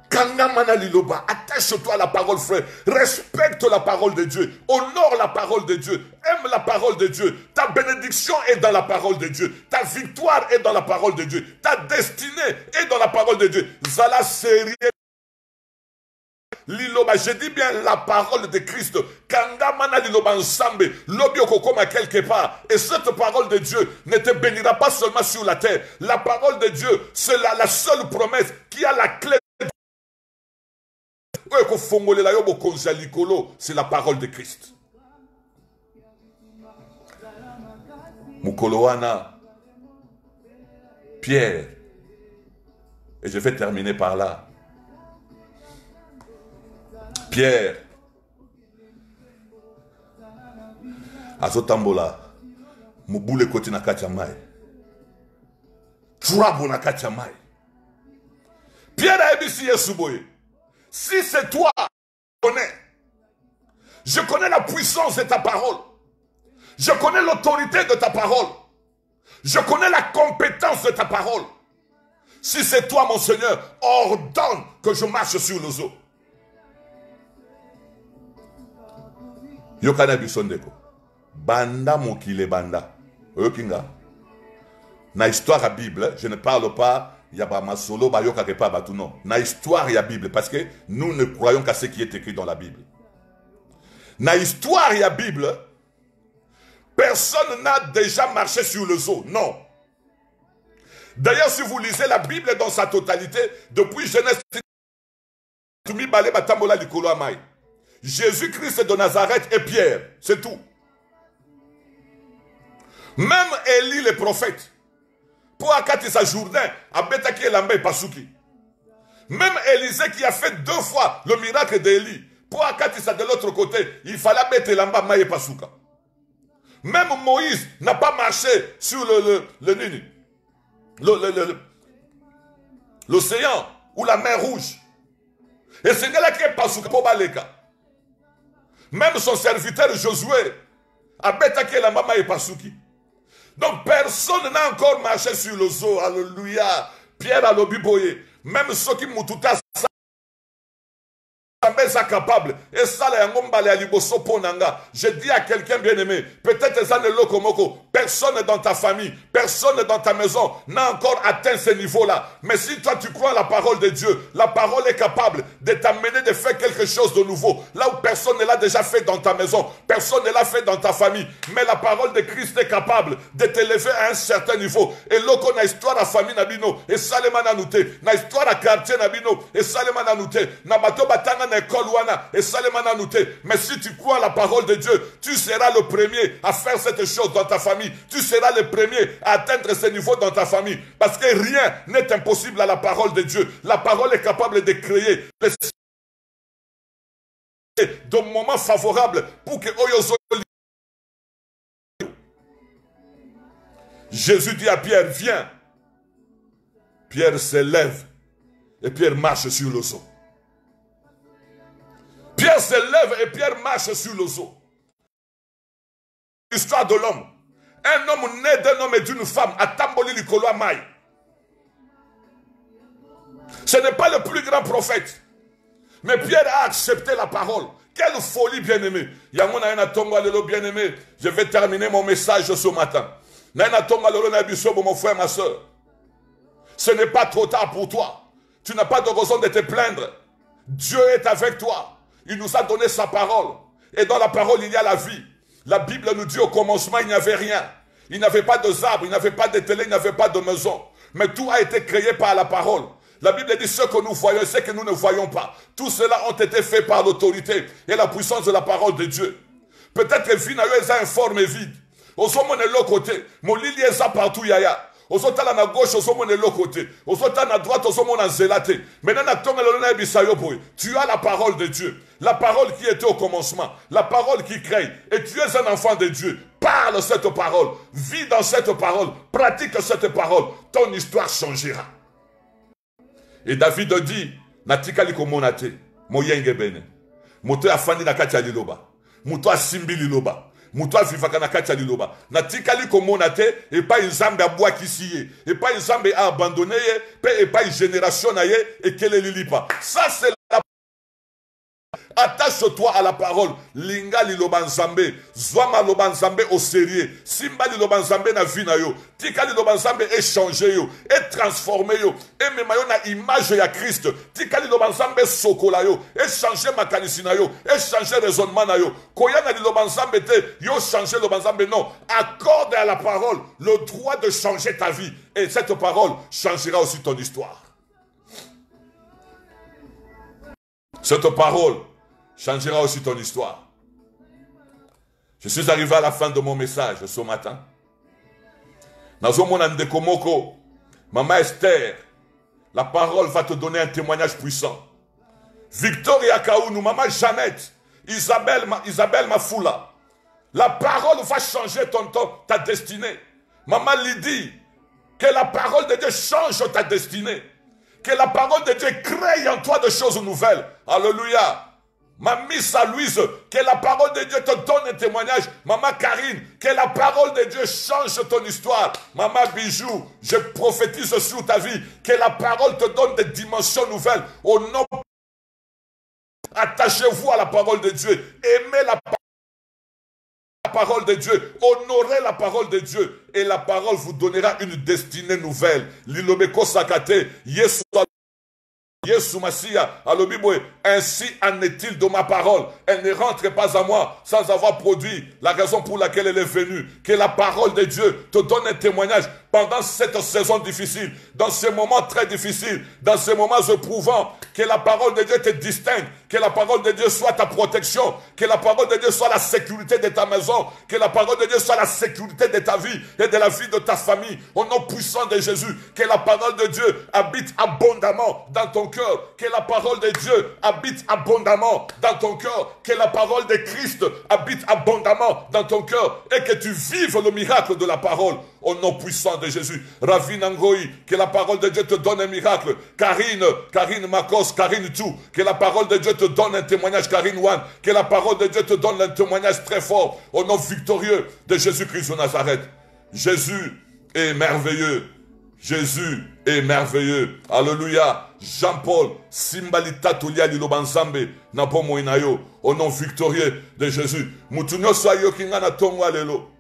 Speaker 1: Kangamana liloba. Attache-toi à la parole, frère. Respecte la parole de Dieu. Honore la parole de Dieu. Aime la parole de Dieu. Ta bénédiction est dans la parole de Dieu. Ta victoire est dans la parole de Dieu. Ta destinée est dans la parole de Dieu. Zala sérieux. Liloba, je dis bien la parole de Christ. Kanga mana liloba ensemble. Lobi okokoma quelque part. Et cette parole de Dieu ne te bénira pas seulement sur la terre. La parole de Dieu, c'est la seule promesse qui a la clé. C'est la parole de Christ. Mukoloana, Pierre, et je vais terminer par là. Pierre, azotambola, mubule koti na kati ya mai, trouble na kati ya mai. Pierre a ébissi Yesu boye. Si c'est toi, je connais la puissance de ta parole. Je connais l'autorité de ta parole. Je connais la compétence de ta parole. Si c'est toi, mon Seigneur, ordonne que je marche sur les eaux. Yokana bisondeko. Banda mokile banda. Oyokinga. Na histoire à Bible, je ne parle pas yaba masolo ba yoka kepa batu non. Na histoire ya Bible parce que nous ne croyons qu'à ce qui est écrit dans la Bible. Na histoire ya Bible, personne n'a déjà marché sur les eaux. Non. D'ailleurs, si vous lisez la Bible dans sa totalité, depuis Genèse, Jésus-Christ de Nazareth et Pierre, c'est tout. Même Élie le prophète, pour akati sa journée, a betaki elamba et pasuki. Même Élisée qui a fait 2 fois le miracle d'Élie, pour akati sa de l'autre côté, il fallait mettre elamba maï et pasuka. Même Moïse n'a pas marché sur l'océan ou la mer rouge. Et c'est là qui est pasuka pour baleka. Même son serviteur Josué a betaki elamba maï et pasuki. Donc personne n'a encore marché sur les eaux. Alléluia. Pierre a l'obiboye. Même ceux qui m'oututa capable. Et ça, je dis à quelqu'un bien-aimé, peut-être personne dans ta famille, personne dans ta maison n'a encore atteint ce niveau-là. Mais si toi tu crois à la parole de Dieu, la parole est capable de t'amener de faire quelque chose de nouveau. Là où personne ne l'a déjà fait dans ta maison, personne ne l'a fait dans ta famille. Mais la parole de Christ est capable de t'élever à un certain niveau. Et là, on a histoire à famille nabino, et salema nanouté, na histoire à quartier nabino, et salema nanouté, na bato batanga na école wana, et salema nanouté. Mais si tu crois à la parole de Dieu, tu seras le premier à faire cette chose dans ta famille. Tu seras le premier à atteindre ce niveau dans ta famille. Parce que rien n'est impossible à la parole de Dieu. La parole est capable de créer de moments favorables pour que Jésus dit à Pierre, viens. Pierre se lève et Pierre marche sur les eaux. Pierre se lève et Pierre marche sur les eaux. L'histoire de l'homme. Un homme né d'un homme et d'une femme à Tamboli Likolo Maï. Ce n'est pas le plus grand prophète. Mais Pierre a accepté la parole. Quelle folie, bien-aimé. Yamona ena tonga lelo, bien-aimé. Je vais terminer mon message ce matin. Naina tonga lelo na bisobo, mon frère, ma soeur. Ce n'est pas trop tard pour toi. Tu n'as pas de raison de te plaindre. Dieu est avec toi. Il nous a donné sa parole. Et dans la parole, il y a la vie. La Bible nous dit au commencement, il n'y avait rien. Il n'y avait pas de arbres, il n'y avait pas de télé, il n'y avait pas de maison. Mais tout a été créé par la parole. La Bible dit ce que nous voyons et ce que nous ne voyons pas. Tout cela ont été faits par l'autorité et la puissance de la parole de Dieu. Peut-être que finalement, ils ont une forme vide. Au sommet de l'autre côté, mon lili est ça partout, yaya. Au sommet à gauche, au sommet de l'autre côté. Au sommet à droite, au sommet à zélaté. Maintenant, tu as la parole de Dieu. La parole qui était au commencement. La parole qui crée. Et tu es un enfant de Dieu. Parle cette parole. Vis dans cette parole. Pratique cette parole. Ton histoire changera. Et David dit, natikali komonate, moyenge bene. Moto afandi na kati ya liloba. Moto asimbi liloba. Moto vivaka na kati ya liloba. Natikali komonate, et pas une zambe à bois qui siye. Et pas une zambe à abandonner, et pas une génération naye, et qu'elle lilipa. Ça c'est la Attache-toi à la parole. Linga liloba nzambe. Zwama loba nzambe au sérieux. Simba liloba nzambe na vie na yo. Tika liloba nzambe e changer yo. E transformer yo. E mema yo na image ya Christ. Tika liloba nzambe sokola yo. E changer makanisi na yo. E changer raisonnement na yo. Koya na liloba nzambe te. Yo changer liloba nzambe non. Accorde à la parole le droit de changer ta vie. Et cette parole changera aussi ton histoire. Cette parole changera aussi ton histoire. Je suis arrivé à la fin de mon message ce matin. Nazomona Ndekomoko, Maman Esther, la parole va te donner un témoignage puissant. Victoria Kaounou, Maman Jeannette, Isabelle Mafoula, la parole va changer ta destinée. Maman Lydie, que la parole de Dieu change ta destinée. Que la parole de Dieu crée en toi de choses nouvelles. Alléluia. Mamie Louise, que la parole de Dieu te donne un témoignage. Maman Karine, que la parole de Dieu change ton histoire. Maman Bijou, je prophétise sur ta vie. Que la parole te donne des dimensions nouvelles. Au nom, attachez-vous à la parole de Dieu. Aimez la parole de Dieu. Honorez la parole de Dieu. Et la parole vous donnera une destinée nouvelle. Lilobeko Sakate, Yesu Masia, Alobibwe, ainsi en est-il de ma parole. Elle ne rentre pas à moi sans avoir produit la raison pour laquelle elle est venue. Que la parole de Dieu te donne un témoignage pendant cette saison difficile, dans ces moments très difficiles, dans ces moments éprouvants. Que la parole de Dieu te distingue, que la parole de Dieu soit ta protection, que la parole de Dieu soit la sécurité de ta maison, que la parole de Dieu soit la sécurité de ta vie et de la vie de ta famille. Au nom puissant de Jésus, que la parole de Dieu habite abondamment dans ton cœur, que la parole de Dieu habite abondamment dans ton cœur, que la parole de Christ habite abondamment dans ton cœur et que tu vives le miracle de la parole. Au nom puissant de Jésus, Ravina Ngoï, que la parole de Dieu te donne un miracle. Karine Makos, Karine Tou, que la parole de Dieu te donne un témoignage. Karine Wan, que la parole de Dieu te donne un témoignage très fort. Au nom victorieux de Jésus-Christ de Nazareth. Jésus est merveilleux. Jésus est merveilleux. Alléluia. Jean-Paul, Simbalita Tulia Lilobanzambe, Napo Moinayo. Au nom victorieux de Jésus. Mutunyo Soyo Kingana Tongwa Lelo.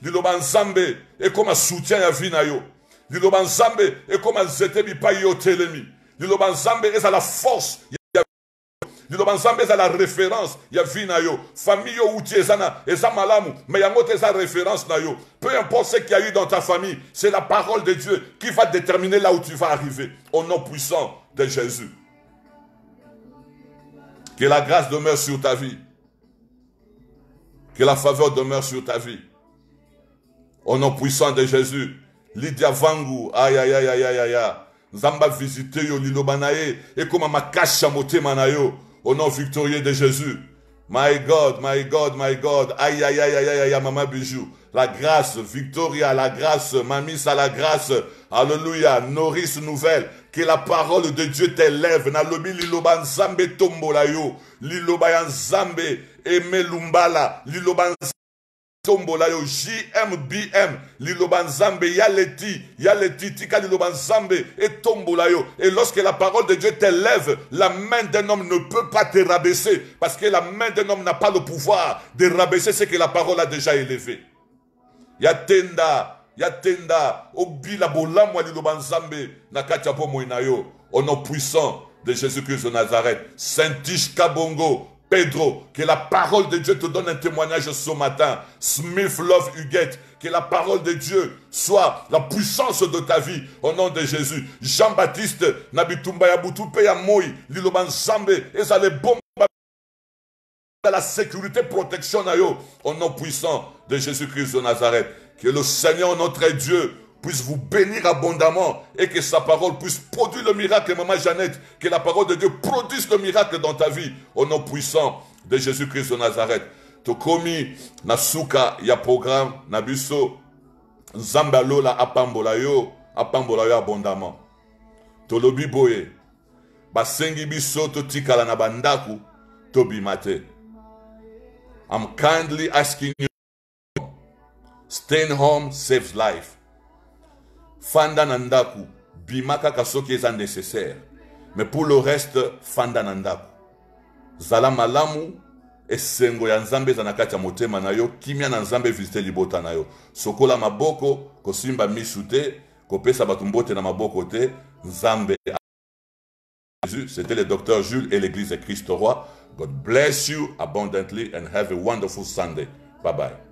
Speaker 1: Liloba Nzambe est comme un soutien à vie na yo. Liloba Nzambe est comme un zetebi pa yo telemi. Liloba Nzambe est à la force. Liloba Nzambe est à la référence. Ya vie na yo. Famille yo outi ezana ezamalamu. Mais yango te sa référence na yo. Peu importe ce qu'il y a eu dans ta famille, c'est la parole de Dieu qui va déterminer là où tu vas arriver. Au nom puissant de Jésus. Que la grâce demeure sur ta vie. Que la faveur demeure sur ta vie. Au nom puissant de Jésus, Lydia Vangu, aïe aïe aïe aïe aïe aïe, Zamba visite yo lilobanaye, et comme ma cache moté manayo, au nom victorieux de Jésus. My God, my God, my God, aïe aïe aïe aïe aïe aïe, maman bijou, la grâce, Victoria, la grâce, mamie à la grâce, alléluia, nourrice nouvelle, que la parole de Dieu t'élève, na lobi liloban zambe tombolayo, lilobayan zambe, eme lumbala, liloban Tombolayo, JMBM, Lilobanzambe, Yaleti, Tika Lilobanzambe et Tombolayo. Et lorsque la parole de Dieu t'élève, la main d'un homme ne peut pas te rabaisser, parce que la main d'un homme n'a pas le pouvoir de rabaisser ce que la parole a déjà élevé. Yatenda, Obila Bolamwa Lilobanzambe, Nakatiapo Moinayo, au nom puissant de Jésus-Christ de Nazareth, Saint-Tiche Kabongo, Pedro, que la parole de Dieu te donne un témoignage ce matin. Smith Love Huguette, que la parole de Dieu soit la puissance de ta vie au nom de Jésus. Jean-Baptiste, Nabitumba Yabutu Peya Moi, Liloban Zambe, et ça les bombes à la sécurité, protection au nom puissant de Jésus-Christ de Nazareth. Que le Seigneur notre Dieu puisse vous bénir abondamment et que sa parole puisse produire le miracle, maman Jeannette, que la parole de Dieu produise le miracle dans ta vie, au nom puissant de Jésus-Christ de Nazareth. Tokomi, Nasuka, ya programme, Nabiso, Zambalola, Apambolayo abondamment. Tolobi boye, Basengi biso, Totikala na bandaku, Tobi mate. I'm kindly asking you, staying home saves life. Fanda nandaku, bimaka kasoki est nécessaire. Mais pour le reste, fanda nandaku. zala malamu, esengo ya nzambe eza na kati ya motema na yo, kimia na nzambe visite libota na yo. Sokola maboko, kosimba misu te, kopesa bato mbote na maboko te, nzambe. C'était le docteur Jules et l'église de Christ Roi. God bless you abundantly and have a wonderful Sunday. Bye bye.